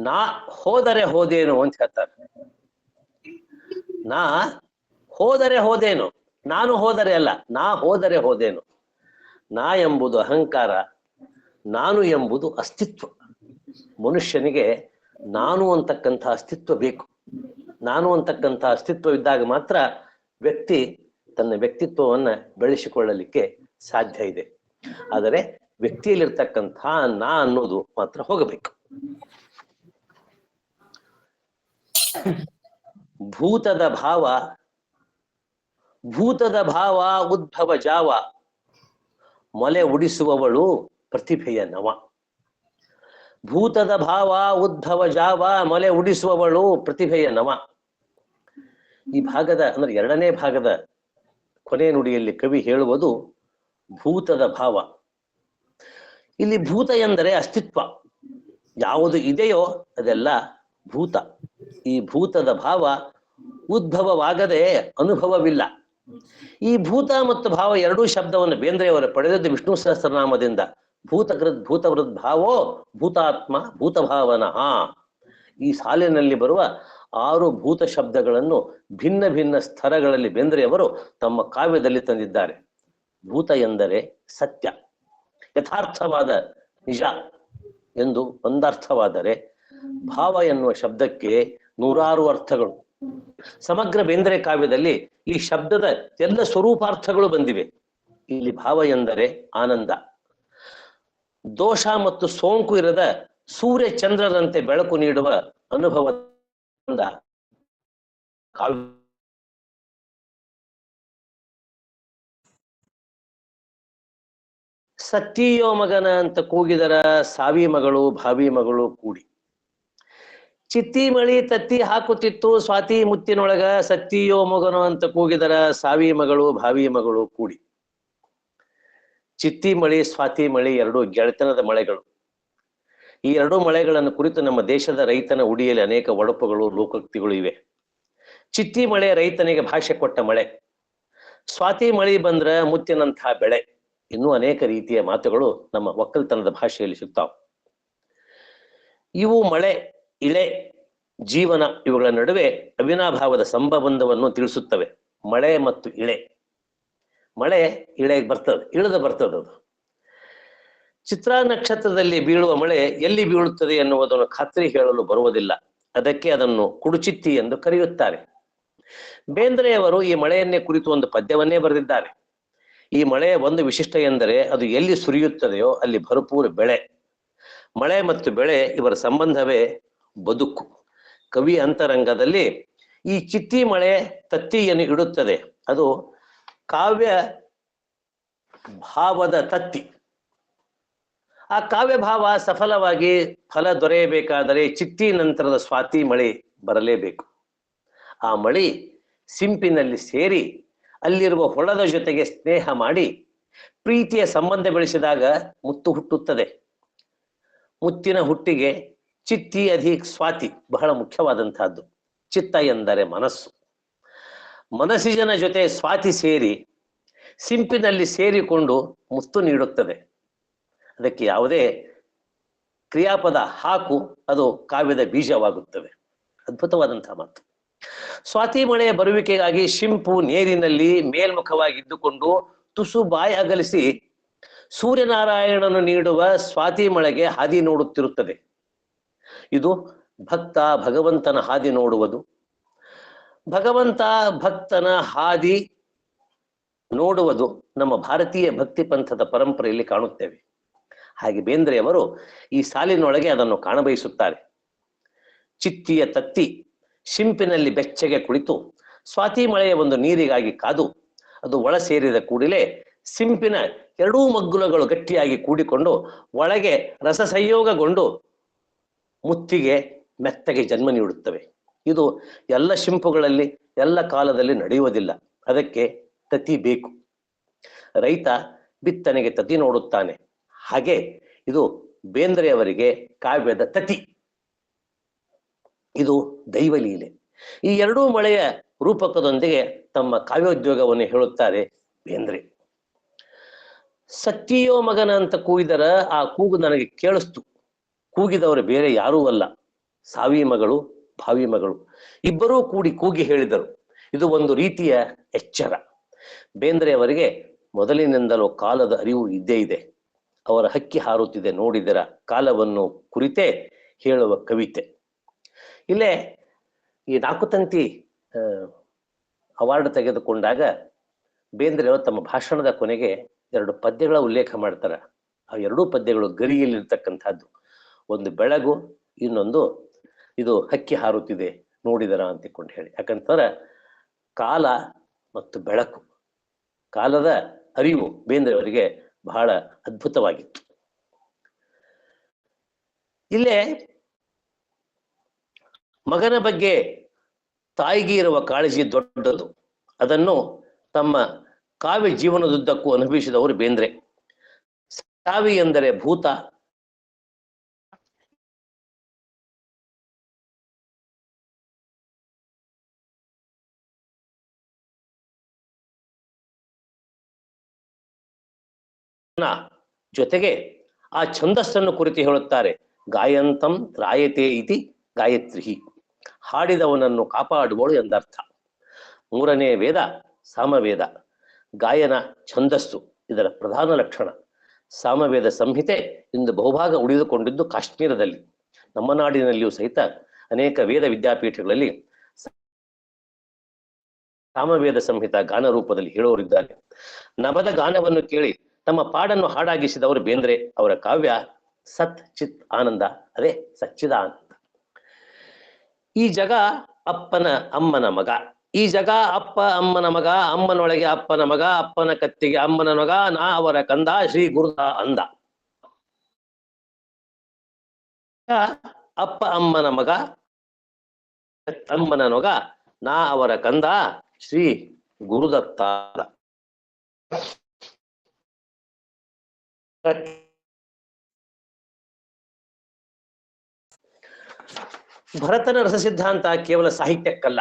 ನಾ ಹೋದರೆ ಹೋದೇನು ಅಂತ ಹೇಳ್ತಾರೆ. ನಾ ಹೋದರೆ ಹೋದೇನು, ನಾನು ಹೋದರೆ ಅಲ್ಲ, ನಾ ಹೋದರೆ ಹೋದೇನು. ನಾ ಎಂಬುದು ಅಹಂಕಾರ, ನಾನು ಎಂಬುದು ಅಸ್ತಿತ್ವ. ಮನುಷ್ಯನಿಗೆ ನಾನು ಅಂತಕ್ಕಂಥ ಅಸ್ತಿತ್ವ ಬೇಕು. ನಾನು ಅಂತಕ್ಕಂಥ ಅಸ್ತಿತ್ವ ಇದ್ದಾಗ ಮಾತ್ರ ವ್ಯಕ್ತಿ ತನ್ನ ವ್ಯಕ್ತಿತ್ವವನ್ನ ಬೆಳೆಸಿಕೊಳ್ಳಲಿಕ್ಕೆ ಸಾಧ್ಯ ಇದೆ. ಆದರೆ ವ್ಯಕ್ತಿಯಲ್ಲಿರ್ತಕ್ಕಂಥ ನಾ ಅನ್ನೋದು ಮಾತ್ರ ಹೋಗಬೇಕು. ಭೂತದ ಭಾವ, ಭೂತದ ಭಾವ ಉದ್ಭವ ಜಾವ, ಮೊಲೆ ಉಡಿಸುವವಳು ಪ್ರತಿಭೆಯ ನವ. ಭೂತದ ಭಾವ ಉದ್ಭವ ಜಾವ, ಮೊಲೆ ಉಡಿಸುವವಳು ಪ್ರತಿಭೆಯ ನವ. ಈ ಭಾಗದ ಅಂದ್ರೆ ಎರಡನೇ ಭಾಗದ ಕೊನೆ ನುಡಿಯಲ್ಲಿ ಕವಿ ಹೇಳುವುದು ಭೂತದ ಭಾವ. ಇಲ್ಲಿ ಭೂತ ಎಂದರೆ ಅಸ್ತಿತ್ವ, ಯಾವುದು ಇದೆಯೋ ಅದೆಲ್ಲ ಭೂತ. ಈ ಭೂತದ ಭಾವ ಉದ್ಭವವಾಗದೆ ಅನುಭವವಿಲ್ಲ. ಈ ಭೂತ ಮತ್ತು ಭಾವ ಎರಡೂ ಶಬ್ದವನ್ನು ಬೇಂದ್ರೆಯವರು ಪಡೆದದ್ದು ವಿಷ್ಣು ಸಹಸ್ರನಾಮದಿಂದ. ಭೂತಕೃತ್ ಭೂತವೃದ್ ಭಾವೋ ಭೂತಾತ್ಮ ಭೂತಭಾವನಃ. ಈ ಸಾಲಿನಲ್ಲಿ ಬರುವ 6 ಭೂತ ಶಬ್ದಗಳನ್ನು ಭಿನ್ನ ಭಿನ್ನ ಸ್ತರಗಳಲ್ಲಿ ಬೇಂದ್ರೆಯವರು ತಮ್ಮ ಕಾವ್ಯದಲ್ಲಿ ತಂದಿದ್ದಾರೆ. ಭೂತ ಎಂದರೆ ಸತ್ಯ, ಯಥಾರ್ಥವಾದ ನಿಜ ಎಂದು ಒಂದರ್ಥವಾದರೆ, ಭಾವ ಎನ್ನುವ ಶಬ್ದಕ್ಕೆ 100 ಅರ್ಥಗಳು. ಸಮಗ್ರ ಬೇಂದ್ರೆ ಕಾವ್ಯದಲ್ಲಿ ಈ ಶಬ್ದದ ಎಲ್ಲ ಸ್ವರೂಪಾರ್ಥಗಳು ಬಂದಿವೆ. ಇಲ್ಲಿ ಭಾವ ಎಂದರೆ ಆನಂದ, ದೋಷ ಮತ್ತು ಸೋಂಕು ಇರದ ಸೂರ್ಯ ಚಂದ್ರರಂತೆ ಬೆಳಕು ನೀಡುವ ಅನುಭವದಿಂದ ಕಾವ್ಯ. ಸತ್ತಿಯೋ ಮಗನ ಅಂತ ಕೂಗಿದರ ಸಾವಿ ಮಗಳು ಭಾವಿ ಮಗಳು ಕೂಡಿ. ಚಿತ್ತಿ ಮಳಿ ತತ್ತಿ ಹಾಕುತ್ತಿತ್ತು ಸ್ವಾತಿ ಮುತ್ತಿನೊಳಗ, ಸತ್ತಿಯೋ ಮಗನೋ ಅಂತ ಕೂಗಿದರ ಸಾವಿ ಮಗಳು ಭಾವಿ ಮಗಳು ಕೂಡಿ. ಚಿತ್ತಿ ಮಳಿ ಸ್ವಾತಿ ಮಳಿ ಎರಡು ಗೆಳೆತನದ ಮಳೆಗಳು. ಈ ಎರಡೂ ಮಳೆಗಳನ್ನು ಕುರಿತು ನಮ್ಮ ದೇಶದ ರೈತನ ಉಡಿಯಲ್ಲಿ ಅನೇಕ ಒಡಪುಗಳು ಲೋಕೋಕ್ತಿಗಳು ಇವೆ. ಚಿತ್ತಿ ಮಳೆ ರೈತನಿಗೆ ಭಾಷೆ ಕೊಟ್ಟ ಮಳೆ, ಸ್ವಾತಿ ಮಳಿ ಬಂದ್ರ ಮುತ್ತಿನಂತಹ ಬೆಳೆ, ಇನ್ನೂ ಅನೇಕ ರೀತಿಯ ಮಾತುಗಳು ನಮ್ಮ ಒಕ್ಕಲ್ತನದ ಭಾಷೆಯಲ್ಲಿ ಸಿಗ್ತಾವ. ಇವು ಮಳೆ, ಇಳೆ, ಜೀವನ ಇವುಗಳ ನಡುವೆ ಅವಿನಾಭಾವದ ಸಂಬಂಧವನ್ನು ತಿಳಿಸುತ್ತವೆ. ಮಳೆ ಮತ್ತು ಇಳೆ. ಮಳೆ ಇಳೆಗೆ ಬರ್ತದೆ, ಇಳಿದು ಬರ್ತದೆ. ಅದು ಚಿತ್ರಾ ನಕ್ಷತ್ರದಲ್ಲಿ ಬೀಳುವ ಮಳೆ ಎಲ್ಲಿ ಬೀಳುತ್ತದೆ ಎನ್ನುವುದನ್ನು ಖಾತ್ರಿ ಹೇಳಲು ಬರುವುದಿಲ್ಲ. ಅದಕ್ಕೆ ಅದನ್ನು ಕುಡುಚಿತ್ತಿ ಎಂದು ಕರೆಯುತ್ತಾರೆ. ಬೇಂದ್ರೆಯವರು ಈ ಮಳೆಯನ್ನೇ ಕುರಿತು ಒಂದು ಪದ್ಯವನ್ನೇ ಬರೆದಿದ್ದಾರೆ. ಈ ಮಳೆಯ ಒಂದು ವಿಶಿಷ್ಟ ಎಂದರೆ ಅದು ಎಲ್ಲಿ ಸುರಿಯುತ್ತದೆಯೋ ಅಲ್ಲಿ ಭರಪೂರ ಬೆಳೆ. ಮಳೆ ಮತ್ತು ಬೆಳೆ ಇವರ ಸಂಬಂಧವೇ ಬದುಕು. ಕವಿ ಅಂತರಂಗದಲ್ಲಿ ಈ ಚಿತ್ತಿ ಮಳೆ ತತ್ತಿಯನ್ನು ಇಡುತ್ತದೆ. ಅದು ಕಾವ್ಯ ಭಾವದ ತತ್ತಿ. ಆ ಕಾವ್ಯ ಭಾವ ಸಫಲವಾಗಿ ಫಲ ದೊರೆಯಬೇಕಾದರೆ ಚಿತ್ತಿ ನಂತರದ ಸ್ವಾತಿ ಮಳೆ ಬರಲೇಬೇಕು. ಆ ಮಳೆ ಸಿಂಪಿನಲ್ಲಿ ಸೇರಿ ಅಲ್ಲಿರುವ ಹೊಳದ ಜೊತೆಗೆ ಸ್ನೇಹ ಮಾಡಿ ಪ್ರೀತಿಯ ಸಂಬಂಧ ಬೆಳೆಸಿದಾಗ ಮುತ್ತು ಹುಟ್ಟುತ್ತದೆ. ಮುತ್ತಿನ ಹುಟ್ಟಿಗೆ ಚಿತ್ತಿ ಅಧಿಕ ಸ್ವಾತಿ ಬಹಳ ಮುಖ್ಯವಾದಂತಹದ್ದು. ಚಿತ್ತ ಎಂದರೆ ಮನಸ್ಸು. ಮನಸ್ಸಿನ ಜೊತೆ ಸ್ವಾತಿ ಸೇರಿ ಸಿಂಪಿನಲ್ಲಿ ಸೇರಿಕೊಂಡು ಮುತ್ತು ನೀಡುತ್ತದೆ. ಅದಕ್ಕೆ ಯಾವುದೇ ಕ್ರಿಯಾಪದ ಹಾಕು, ಅದು ಕಾವ್ಯದ ಬೀಜವಾಗುತ್ತದೆ. ಅದ್ಭುತವಾದಂತಹ ಮಾತು. ಸ್ವಾತಿ ಮಳೆಯ ಬರುವಿಕೆಗಾಗಿ ಶಿಂಪು ನೀರಿನಲ್ಲಿ ಮೇಲ್ಮುಖವಾಗಿದ್ದುಕೊಂಡು ತುಸು ಬಾಯಿ ಅಗಲಿಸಿ ಸೂರ್ಯನಾರಾಯಣನು ನೀಡುವ ಸ್ವಾತಿ ಮಳೆಗೆ ಹಾದಿ ನೋಡುತ್ತಿರುತ್ತದೆ. ಇದು ಭಕ್ತ ಭಗವಂತನ ಹಾದಿ ನೋಡುವುದು. ಭಗವಂತ ಭಕ್ತನ ಹಾದಿ ನೋಡುವುದು ನಮ್ಮ ಭಾರತೀಯ ಭಕ್ತಿ ಪಂಥದ ಪರಂಪರೆಯಲ್ಲಿ ಕಾಣುತ್ತೇವೆ. ಹಾಗೆ ಬೇಂದ್ರೆಯವರು ಈ ಸಾಲಿನೊಳಗೆ ಅದನ್ನು ಕಾಣಬಯಸುತ್ತಾರೆ. ಚಿತ್ತಿಯ ತತ್ತಿ ಶಿಂಪಿನಲ್ಲಿ ಬೆಚ್ಚಗೆ ಕುಳಿತು ಸ್ವಾತಿ ಮಳೆಯ ಒಂದು ನೀರಿಗಾಗಿ ಕಾದು ಅದು ಒಳ ಸೇರಿದ ಕೂಡಲೇ ಸಿಂಪಿನ ಎರಡೂ ಮಗ್ಗುಲಗಳು ಗಟ್ಟಿಯಾಗಿ ಕೂಡಿಕೊಂಡು ಒಳಗೆ ರಸ ಸಂಯೋಗಗೊಂಡು ಮುತ್ತಿಗೆ ಮೆತ್ತಗೆ ಜನ್ಮ ನೀಡುತ್ತವೆ. ಇದು ಎಲ್ಲ ಶಿಂಪುಗಳಲ್ಲಿ ಎಲ್ಲ ಕಾಲದಲ್ಲಿ ನಡೆಯುವುದಿಲ್ಲ. ಅದಕ್ಕೆ ತತಿ ಬೇಕು. ರೈತ ಬಿತ್ತನೆಗೆ ತತಿ ನೋಡುತ್ತಾನೆ. ಹಾಗೆ ಇದು ಬೇಂದ್ರೆಯವರಿಗೆ ಕಾವ್ಯದ ತತಿ. ಇದು ದೈವಲೀಲೆ. ಈ ಎರಡೂ ಮಳೆಯ ರೂಪಕದೊಂದಿಗೆ ತಮ್ಮ ಕಾವ್ಯೋದ್ಯೋಗವನ್ನು ಹೇಳುತ್ತಾರೆ ಬೇಂದ್ರೆ. ಸತ್ತಿಯೋ ಮಗನ ಅಂತ ಕೂಗಿದರ ಆ ಕೂಗು ನನಗೆ ಕೇಳಿಸ್ತು. ಕೂಗಿದವರು ಬೇರೆ ಯಾರೂ ಅಲ್ಲ, ಸಾವಿ ಮಗಳು ಭಾವಿ ಮಗಳು. ಇಬ್ಬರೂ ಕೂಡಿ ಕೂಗಿ ಹೇಳಿದರು. ಇದು ಒಂದು ರೀತಿಯ ಎಚ್ಚರ. ಬೇಂದ್ರೆಯವರಿಗೆ ಮೊದಲಿನಿಂದಲೂ ಕಾಲದ ಅರಿವು ಇದ್ದೇ ಇದೆ. ಅವರ ಹಕ್ಕಿ ಹಾರುತ್ತಿದೆ ನೋಡಿದರ ಕಾಲವನ್ನು ಕುರಿತೇ ಹೇಳುವ ಕವಿತೆ. ಇಲ್ಲೇ ಈ ನಾಕುತಂತಿ ಅವಾರ್ಡ್ ತೆಗೆದುಕೊಂಡಾಗ ಬೇಂದ್ರೆಯವರು ತಮ್ಮ ಭಾಷಣದ ಕೊನೆಗೆ 2 ಪದ್ಯಗಳ ಉಲ್ಲೇಖ ಮಾಡ್ತಾರೆ. ಆ 2 ಪದ್ಯಗಳು ಗರಿಯಲ್ಲಿರ್ತಕ್ಕಂಥದ್ದು. ಒಂದು ಬೆಳಗು, ಇನ್ನೊಂದು ಇದು ಹಕ್ಕಿ ಹಾರುತ್ತಿದೆ ನೋಡಿದರ ಅಂತಿಕೊಂಡು ಹೇಳಿ. ಯಾಕಂತಂದ್ರೆ ಕಾಲ ಮತ್ತು ಬೆಳಕು, ಕಾಲದ ಅರಿವು ಬೇಂದ್ರೆಯವರಿಗೆ ಬಹಳ ಅದ್ಭುತವಾಗಿತ್ತು. ಇಲ್ಲೇ ಮಗನ ಬಗ್ಗೆ ತಾಯಿಗೆ ಇರುವ ಕಾಳಜಿ ದೊಡ್ಡದು. ಅದನ್ನು ತಮ್ಮ ಕಾವ್ಯ ಜೀವನದುದ್ದಕ್ಕೂ ಅನುಭವಿಸಿದವರು ಬೇಂದ್ರೆ. ಸಾವಿ ಎಂದರೆ ಭೂತ, ಜೊತೆಗೆ ಆ ಛಂದಸ್ಸನ್ನು ಕುರಿತು ಹೇಳುತ್ತಾರೆ. ಗಾಯಂತಂ ತ್ರಾಯತೆ ಇತಿ ಗಾಯತ್ರಿ, ಹಾಡಿದವನನ್ನು ಕಾಪಾಡುವಳು ಎಂದರ್ಥ. 3ನೇ ವೇದ ಸಾಮವೇದ. ಗಾಯನ ಛಂದಸ್ಸು ಇದರ ಪ್ರಧಾನ ಲಕ್ಷಣ. ಸಾಮವೇದ ಸಂಹಿತೆ ಇಂದು ಬಹುಭಾಗ ಉಳಿದುಕೊಂಡಿದ್ದು ಕಾಶ್ಮೀರದಲ್ಲಿ. ನಮ್ಮ ನಾಡಿನಲ್ಲಿಯೂ ಸಹಿತ ಅನೇಕ ವೇದ ವಿದ್ಯಾಪೀಠಗಳಲ್ಲಿ ಸಾಮವೇದ ಸಂಹಿತ ಗಾನ ರೂಪದಲ್ಲಿ ಹೇಳುವವರಿದ್ದಾರೆ. ನಭದ ಗಾನವನ್ನು ಕೇಳಿ ತಮ್ಮ ಪಾಡನ್ನು ಹಾಡಾಗಿಸಿದವರು ಬೇಂದ್ರೆ. ಅವರ ಕಾವ್ಯ ಸತ್ ಚಿತ್ ಆನಂದ, ಅದೇ ಸಚ್ಚಿದಾನಂದ. ಈ ಜಗ ಅಪ್ಪನ ಅಮ್ಮನ ಮಗ, ಈ ಜಗ ಅಪ್ಪ ಅಮ್ಮನ ಮಗ, ಅಮ್ಮನೊಳಗೆ ಅಪ್ಪನ ಮಗ, ಅಪ್ಪನ ಕತ್ತಿಗೆ ಅಮ್ಮನ ಮಗ, ನಾ ಅವರ ಕಂದ ಶ್ರೀ ಗುರುದ ಅಂದ. ಅಪ್ಪ ಅಮ್ಮನ ಮಗ, ಅಮ್ಮನ ಮಗ, ನಾ ಅವರ ಕಂದ ಶ್ರೀ ಗುರುದತ್ತ. ಭರತನ ರಸ ಸಿದ್ಧಾಂತ ಕೇವಲ ಸಾಹಿತ್ಯಕ್ಕಲ್ಲ,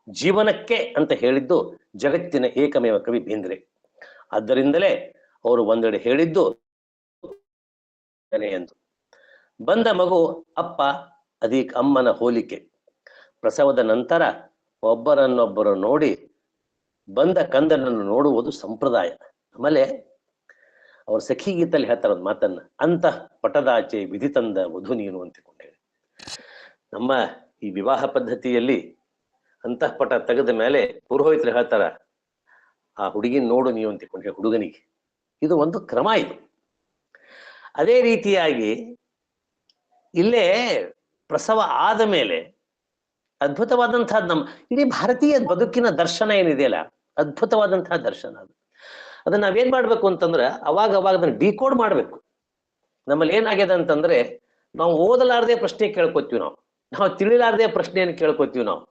ಜೀವನಕ್ಕೆ ಅಂತ ಹೇಳಿದ್ದು ಜಗತ್ತಿನ ಏಕಮೇವ ಕವಿ ಬೇಂದ್ರೆ. ಆದ್ದರಿಂದಲೇ ಅವರು ಒಂದೆಡೆ ಹೇಳಿದ್ದು ಎಂದು. ಬಂದ ಮಗು ಅಪ್ಪ ಅದೀಕ್ ಅಮ್ಮನ ಹೋಲಿಕೆ. ಪ್ರಸವದ ನಂತರ ಒಬ್ಬರನ್ನೊಬ್ಬರು ನೋಡಿ ಬಂದ ಕಂದನನ್ನು ನೋಡುವುದು ಸಂಪ್ರದಾಯ. ಆಮೇಲೆ ಅವ್ರ ಸಖಿ ಗೀತಲ್ಲಿ ಹೇಳ್ತಾರ ಒಂದು ಮಾತನ್ನ, ಅಂತಃ ಪಟದಾಚೆ ವಿಧಿ ತಂದ ವಧು ನೀನು ಅಂತ ಹೇಳಿ. ನಮ್ಮ ಈ ವಿವಾಹ ಪದ್ಧತಿಯಲ್ಲಿ ಅಂತಃಪಟ ತೆಗೆದ ಮೇಲೆ ಪುರೋಹಿತರು ಹೇಳ್ತಾರ, ಆ ಹುಡುಗಿನ ನೋಡು ನೀವು ಅಂತ ಹೇಳಿ ಹುಡುಗನಿಗೆ. ಇದು ಒಂದು ಕ್ರಮ ಇದು. ಅದೇ ರೀತಿಯಾಗಿ ಇಲ್ಲೇ ಪ್ರಸವ ಆದ ಮೇಲೆ ಅದ್ಭುತವಾದಂತಹ ನಮ್ಮ ಇಡೀ ಭಾರತೀಯ ಬದುಕಿನ ದರ್ಶನ ಏನಿದೆಯಲ್ಲ, ಅದ್ಭುತವಾದಂತಹ ದರ್ಶನ ಅದು. ಅದನ್ನ ನಾವೇನ್ ಮಾಡ್ಬೇಕು ಅಂತಂದ್ರೆ ಅವಾಗ ಅದನ್ನ ಡಿಕೋಡ್ ಮಾಡ್ಬೇಕು. ನಮ್ಮಲ್ಲಿ ಏನಾಗಿದೆ ಅಂತಂದ್ರೆ ನಾವು ಓದಲಾರದೆ ಪ್ರಶ್ನೆ ಕೇಳ್ಕೊತೀವಿ, ನಾವು ತಿಳಿಲಾರದೆ ಪ್ರಶ್ನೆಯನ್ನು ಕೇಳ್ಕೊತೀವಿ. ನಾವು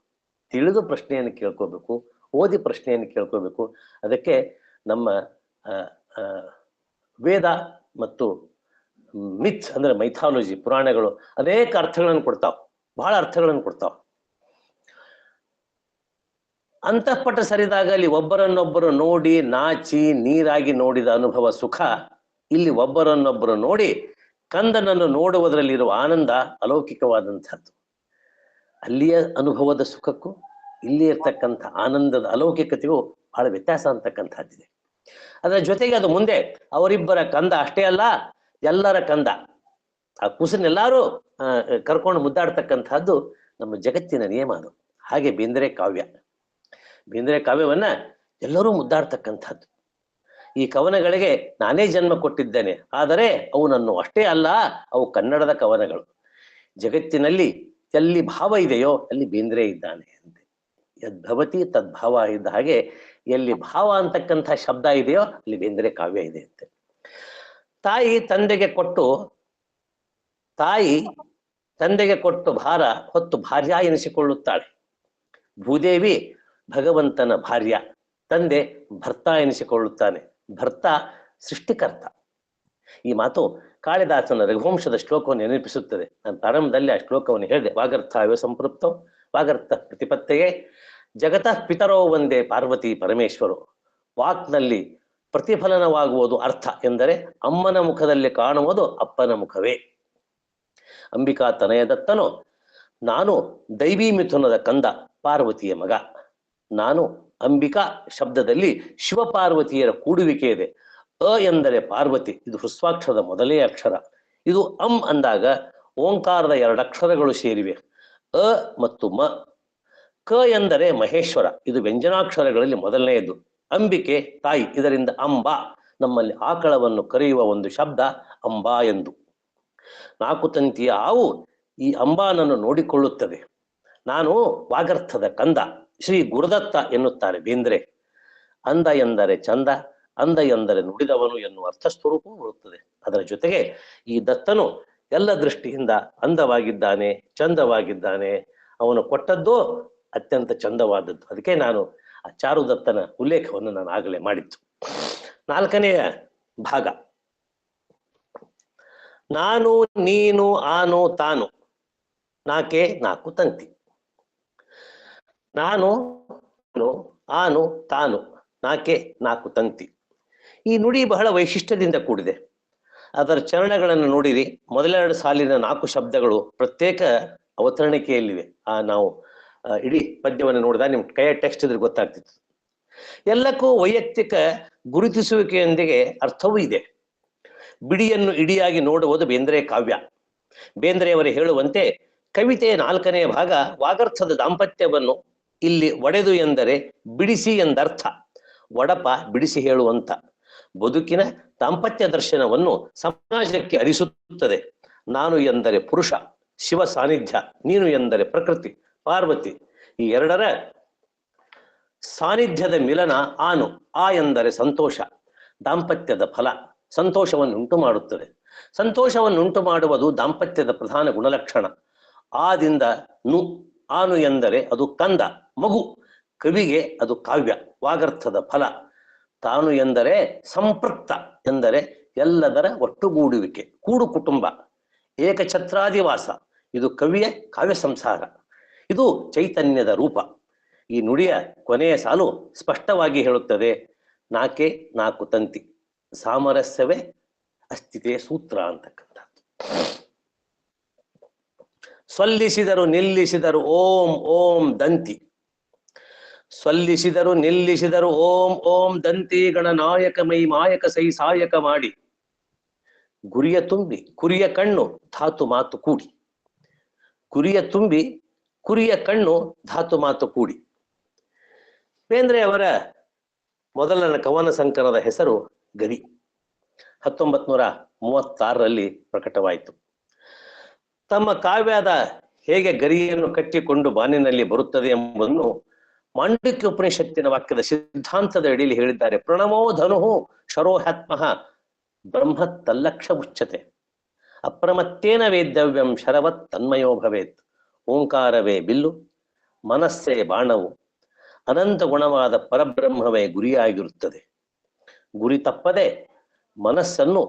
ತಿಳಿದು ಪ್ರಶ್ನೆಯನ್ನು ಕೇಳ್ಕೋಬೇಕು, ಓದಿ ಪ್ರಶ್ನೆಯನ್ನು ಕೇಳ್ಕೋಬೇಕು. ಅದಕ್ಕೆ ನಮ್ಮ ವೇದ ಮತ್ತು ಮಿಥ್ ಅಂದ್ರೆ ಮೈಥಾಲಜಿ, ಪುರಾಣಗಳು ಅನೇಕ ಅರ್ಥಗಳನ್ನು ಕೊಡ್ತಾವ, ಬಹಳ ಅರ್ಥಗಳನ್ನು ಕೊಡ್ತಾವ. ಅಂತಃಪಟ ಸರಿದಾಗ ಅಲ್ಲಿ ಒಬ್ಬರನ್ನೊಬ್ಬರು ನೋಡಿ ನಾಚಿ ನೀರಾಗಿ ನೋಡಿದ ಅನುಭವ ಸುಖ, ಇಲ್ಲಿ ಒಬ್ಬರನ್ನೊಬ್ಬರು ನೋಡಿ ಕಂದನನ್ನು ನೋಡುವುದರಲ್ಲಿರುವ ಆನಂದ ಅಲೌಕಿಕವಾದಂಥದ್ದು. ಅಲ್ಲಿಯ ಅನುಭವದ ಸುಖಕ್ಕೂ ಇಲ್ಲಿ ಇರ್ತಕ್ಕಂಥ ಆನಂದದ ಅಲೌಕಿಕತೆಗೂ ಬಹಳ ವ್ಯತ್ಯಾಸ ಅಂತಕ್ಕಂಥದ್ದಿದೆ. ಅದರ ಜೊತೆಗೆ ಅದು ಮುಂದೆ ಅವರಿಬ್ಬರ ಕಂದ ಅಷ್ಟೇ ಅಲ್ಲ, ಎಲ್ಲರ ಕಂದ. ಆ ಕುಸನ್ನೆಲ್ಲರೂ ಕರ್ಕೊಂಡು ಮುದ್ದಾಡ್ತಕ್ಕಂಥದ್ದು ನಮ್ಮ ಜಗತ್ತಿನ ನಿಯಮ ಅದು. ಹಾಗೆ ಬೇಂದ್ರೆ ಕಾವ್ಯವನ್ನ ಎಲ್ಲರೂ ಮುದ್ದಾಡ್ತಕ್ಕಂಥದ್ದು. ಈ ಕವನಗಳಿಗೆ ನಾನೇ ಜನ್ಮ ಕೊಟ್ಟಿದ್ದೇನೆ, ಆದರೆ ಅವು ನನ್ನ ಅಷ್ಟೇ ಅಲ್ಲ, ಅವು ಕನ್ನಡದ ಕವನಗಳು. ಜಗತ್ತಿನಲ್ಲಿ ಎಲ್ಲಿ ಭಾವ ಇದೆಯೋ ಅಲ್ಲಿ ಬೇಂದ್ರೆ ಇದ್ದಾನೆ ಅಂತೆ. ಯದ್ಭವತಿ ತದ್ಭಾವ ಇದ್ದ ಹಾಗೆ ಎಲ್ಲಿ ಭಾವ ಅಂತಕ್ಕಂಥ ಶಬ್ದ ಇದೆಯೋ ಅಲ್ಲಿ ಬೇಂದ್ರೆ ಕಾವ್ಯ ಇದೆ ಅಂತೆ. ತಾಯಿ ತಂದೆಗೆ ಕೊಟ್ಟು ಭಾರ ಹೊತ್ತು ಭಾರ್ಯ ಎನಿಸಿಕೊಳ್ಳುತ್ತಾಳೆ. ಭೂದೇವಿ ಭಗವಂತನ ಭಾರ್ಯ, ತಂದೆ ಭರ್ತ ಎನಿಸಿಕೊಳ್ಳುತ್ತಾನೆ. ಭರ್ತ ಸೃಷ್ಟಿಕರ್ತ. ಈ ಮಾತು ಕಾಳಿದಾಸನ ರಘುವಂಶದ ಶ್ಲೋಕವನ್ನು ನೆನಪಿಸುತ್ತದೆ. ನಾನು ಪ್ರಾರಂಭದಲ್ಲಿ ಆ ಶ್ಲೋಕವನ್ನು ಹೇಳಿದೆ. ವಾಗರ್ಥಾವ ಸಂಪೃಪ್ತೋ ವಾಗರ್ಥ ಪ್ರತಿಪತ್ತೆಯೇ ಜಗತಃ ಪಿತರೋ ಒಂದೇ ಪಾರ್ವತಿ ಪರಮೇಶ್ವರು. ವಾಕ್ನಲ್ಲಿ ಪ್ರತಿಫಲನವಾಗುವುದು ಅರ್ಥ ಎಂದರೆ ಅಮ್ಮನ ಮುಖದಲ್ಲಿ ಕಾಣುವುದು ಅಪ್ಪನ ಮುಖವೇ. ಅಂಬಿಕಾ ತನಯದತ್ತನು, ನಾನು ದೈವಿ ಮಿಥುನದ ಕಂದ, ಪಾರ್ವತಿಯ ಮಗ. ನಾನು ಅಂಬಿಕಾ ಶಬ್ದದಲ್ಲಿ ಶಿವಪಾರ್ವತಿಯರ ಕೂಡುವಿಕೆ ಇದೆ. ಅ ಎಂದರೆ ಪಾರ್ವತಿ, ಇದು ಹೃಸ್ವಾಕ್ಷರದ ಮೊದಲೇ ಅಕ್ಷರ. ಇದು ಅಂದಾಗ ಓಂಕಾರದ 2 ಅಕ್ಷರಗಳು ಸೇರಿವೆ, ಅ ಮತ್ತು ಮ. ಕ ಎಂದರೆ ಮಹೇಶ್ವರ, ಇದು ವ್ಯಂಜನಾಕ್ಷರಗಳಲ್ಲಿ ಮೊದಲನೆಯದು. ಅಂಬಿಕೆ ತಾಯಿ, ಇದರಿಂದ ಅಂಬಾ, ನಮ್ಮಲ್ಲಿ ಆಕಳವನ್ನು ಕರೆಯುವ ಒಂದು ಶಬ್ದ ಅಂಬಾ ಎಂದು. 4 ತಂತಿಯ ಹಾವು ಈ ಅಂಬಾನನ್ನು ನೋಡಿಕೊಳ್ಳುತ್ತದೆ. ನಾನು ವಾಗರ್ಥದ ಕಂದ, ಶ್ರೀ ಗುರುದತ್ತ ಎನ್ನುತ್ತಾರೆ ಬೇಂದ್ರೆ. ಅಂದ ಎಂದರೆ ಚಂದ, ಅಂದ ಎಂದರೆ ನುಡಿದವನು ಎನ್ನುವ ಅರ್ಥ ಸ್ವರೂಪವೂ ಬರುತ್ತದೆ. ಅದರ ಜೊತೆಗೆ ಈ ದತ್ತನು ಎಲ್ಲ ದೃಷ್ಟಿಯಿಂದ ಅಂದವಾಗಿದ್ದಾನೆ, ಚಂದವಾಗಿದ್ದಾನೆ. ಅವನು ಕೊಟ್ಟದ್ದು ಅತ್ಯಂತ ಚಂದವಾದದ್ದು. ಅದಕ್ಕೆ ನಾನು ಆ ಚಾರುದತ್ತನ ಉಲ್ಲೇಖವನ್ನು ನಾನು ಆಗಲೇ ಮಾಡಿದ್ದು. 4ನೆಯ ಭಾಗ, ನಾನು ನೀನು ಆನು ತಾನು, 4 ತಂತಿ. ನಾನು ಆನು ತಾನು, 4 ತಂತಿ. ಈ ನುಡಿ ಬಹಳ ವೈಶಿಷ್ಟ್ಯದಿಂದ ಕೂಡಿದೆ. ಅದರ ಚರಣಗಳನ್ನು ನೋಡಿರಿ. ಮೊದಲ 2 ಸಾಲಿನ 4 ಶಬ್ದಗಳು ಪ್ರತ್ಯೇಕ ಅವತರಣಿಕೆಯಲ್ಲಿವೆ. ನಾವು ಇಡೀ ಪದ್ಯವನ್ನು ನೋಡಿದಾಗ ನಿಮ್ ಕೈಯ ಟೆಕ್ಸ್ಟ್ ಇದ್ರೆ ಗೊತ್ತಾಗ್ತಿತ್ತು. ಎಲ್ಲಕ್ಕೂ ವೈಯಕ್ತಿಕ ಗುರುತಿಸುವಿಕೆಯೊಂದಿಗೆ ಅರ್ಥವೂ ಇದೆ. ಬಿಡಿಯನ್ನು ಇಡಿಯಾಗಿ ನೋಡುವುದು ಬೇಂದ್ರೆ ಕಾವ್ಯ. ಬೇಂದ್ರೆಯವರು ಹೇಳುವಂತೆ ಕವಿತೆಯ 4ನೆಯ ಭಾಗ ವಾಗರ್ಥದ ದಾಂಪತ್ಯವನ್ನು ಇಲ್ಲಿ ಒಡೆದು ಎಂದರೆ ಬಿಡಿಸಿ ಎಂದರ್ಥ. ಒಡಪ ಬಿಡಿಸಿ ಹೇಳುವಂತ ಬದುಕಿನ ದಾಂಪತ್ಯ ದರ್ಶನವನ್ನು ಸಮಾಜಕ್ಕೆ ಅರಿಸುತ್ತದೆ. ನಾನು ಎಂದರೆ ಪುರುಷ, ಶಿವ ಸಾನ್ನಿಧ್ಯ. ನೀನು ಎಂದರೆ ಪ್ರಕೃತಿ, ಪಾರ್ವತಿ. ಈ 2ರ ಸಾನ್ನಿಧ್ಯದ ಮಿಲನ ಆನು. ಆ ಎಂದರೆ ಸಂತೋಷ, ದಾಂಪತ್ಯದ ಫಲ, ಸಂತೋಷವನ್ನು ಉಂಟು ಮಾಡುತ್ತದೆ. ಸಂತೋಷವನ್ನು ಉಂಟು ಮಾಡುವುದು ದಾಂಪತ್ಯದ ಪ್ರಧಾನ ಗುಣಲಕ್ಷಣ. ಆದಿಂದ ನು. ಆನು ಎಂದರೆ ಅದು ಕಂದ, ಮಗು. ಕವಿಗೆ ಅದು ಕಾವ್ಯ, ವಾಗರ್ಥದ ಫಲ. ತಾನು ಎಂದರೆ ಸಂಪೃಕ್ತ, ಎಂದರೆ ಎಲ್ಲದರ ಒಟ್ಟುಗೂಡುವಿಕೆ, ಕೂಡು ಕುಟುಂಬ, ಏಕಛತ್ರಾದಿವಾಸ. ಇದು ಕವಿಯ ಕಾವ್ಯ ಸಂಸಾರ, ಇದು ಚೈತನ್ಯದ ರೂಪ. ಈ ನುಡಿಯ ಕೊನೆಯ ಸಾಲು ಸ್ಪಷ್ಟವಾಗಿ ಹೇಳುತ್ತದೆ, 4 ತಂತಿ, ಸಾಮರಸ್ಯವೇ ಅಸ್ಥಿತೆಯ ಸೂತ್ರ ಅಂತಕ್ಕಂಥದ್ದು. ಸೊಲ್ಲಿಸಿದರು ನಿಲ್ಲಿಸಿದರು ಓಂ ಓಂ ದಂತಿ. ಸೊಲ್ಲಿಸಿದರು ನಿಲ್ಲಿಸಿದರು ಓಂ ಓಂ ದಂತಿ ಗಣನಾಯಕ ಮೈ ಮಾಯಕ ಸೈ ಸಾಯಕ ಮಾಡಿ ಗುರಿಯ ತುಂಬಿ ಕುರಿಯ ಕಣ್ಣು ಧಾತು ಮಾತು ಕೂಡಿ. ಗುರಿಯ ತುಂಬಿ ಕುರಿಯ ಕಣ್ಣು ಧಾತು ಮಾತು ಕೂಡಿ. ಬೇಂದ್ರೆ ಅವರ ಮೊದಲನ ಕವನ ಸಂಕಲನದ ಹೆಸರು ಗರಿ. 1936ರಲ್ಲಿ ಪ್ರಕಟವಾಯಿತು. ತಮ್ಮ ಕಾವ್ಯದ ಹೇಗೆ ಗರಿಯನ್ನು ಕಟ್ಟಿಕೊಂಡು ಬಾನಿನಲ್ಲಿ ಬರುತ್ತದೆ ಎಂಬುದನ್ನು ಮಾಂಡಕ್ಯ ಉಪನಿಷತ್ತಿನ ವಾಕ್ಯದ ಸಿದ್ಧಾಂತದ ಅಡಿಯಲ್ಲಿ ಹೇಳಿದ್ದಾರೆ. ಪ್ರಣಮೋ ಧನು ಶರೋಹಾತ್ಮಃ ಬ್ರಹ್ಮ ತಲ್ಲಕ್ಷ ಉಚ್ಯತೆ ಅಪ್ರಮತ್ತೇನ ವೇದ್ಯವ್ಯಂ ಶರವತ್ ತನ್ಮಯೋ ಭವೇತ್. ಓಂಕಾರವೇ ಬಿಲ್ಲು, ಮನಸ್ಸೇ ಬಾಣವು, ಅನಂತ ಗುಣವಾದ ಪರಬ್ರಹ್ಮವೇ ಗುರಿಯಾಗಿರುತ್ತದೆ. ಗುರಿ ತಪ್ಪದೆ ಮನಸ್ಸನ್ನು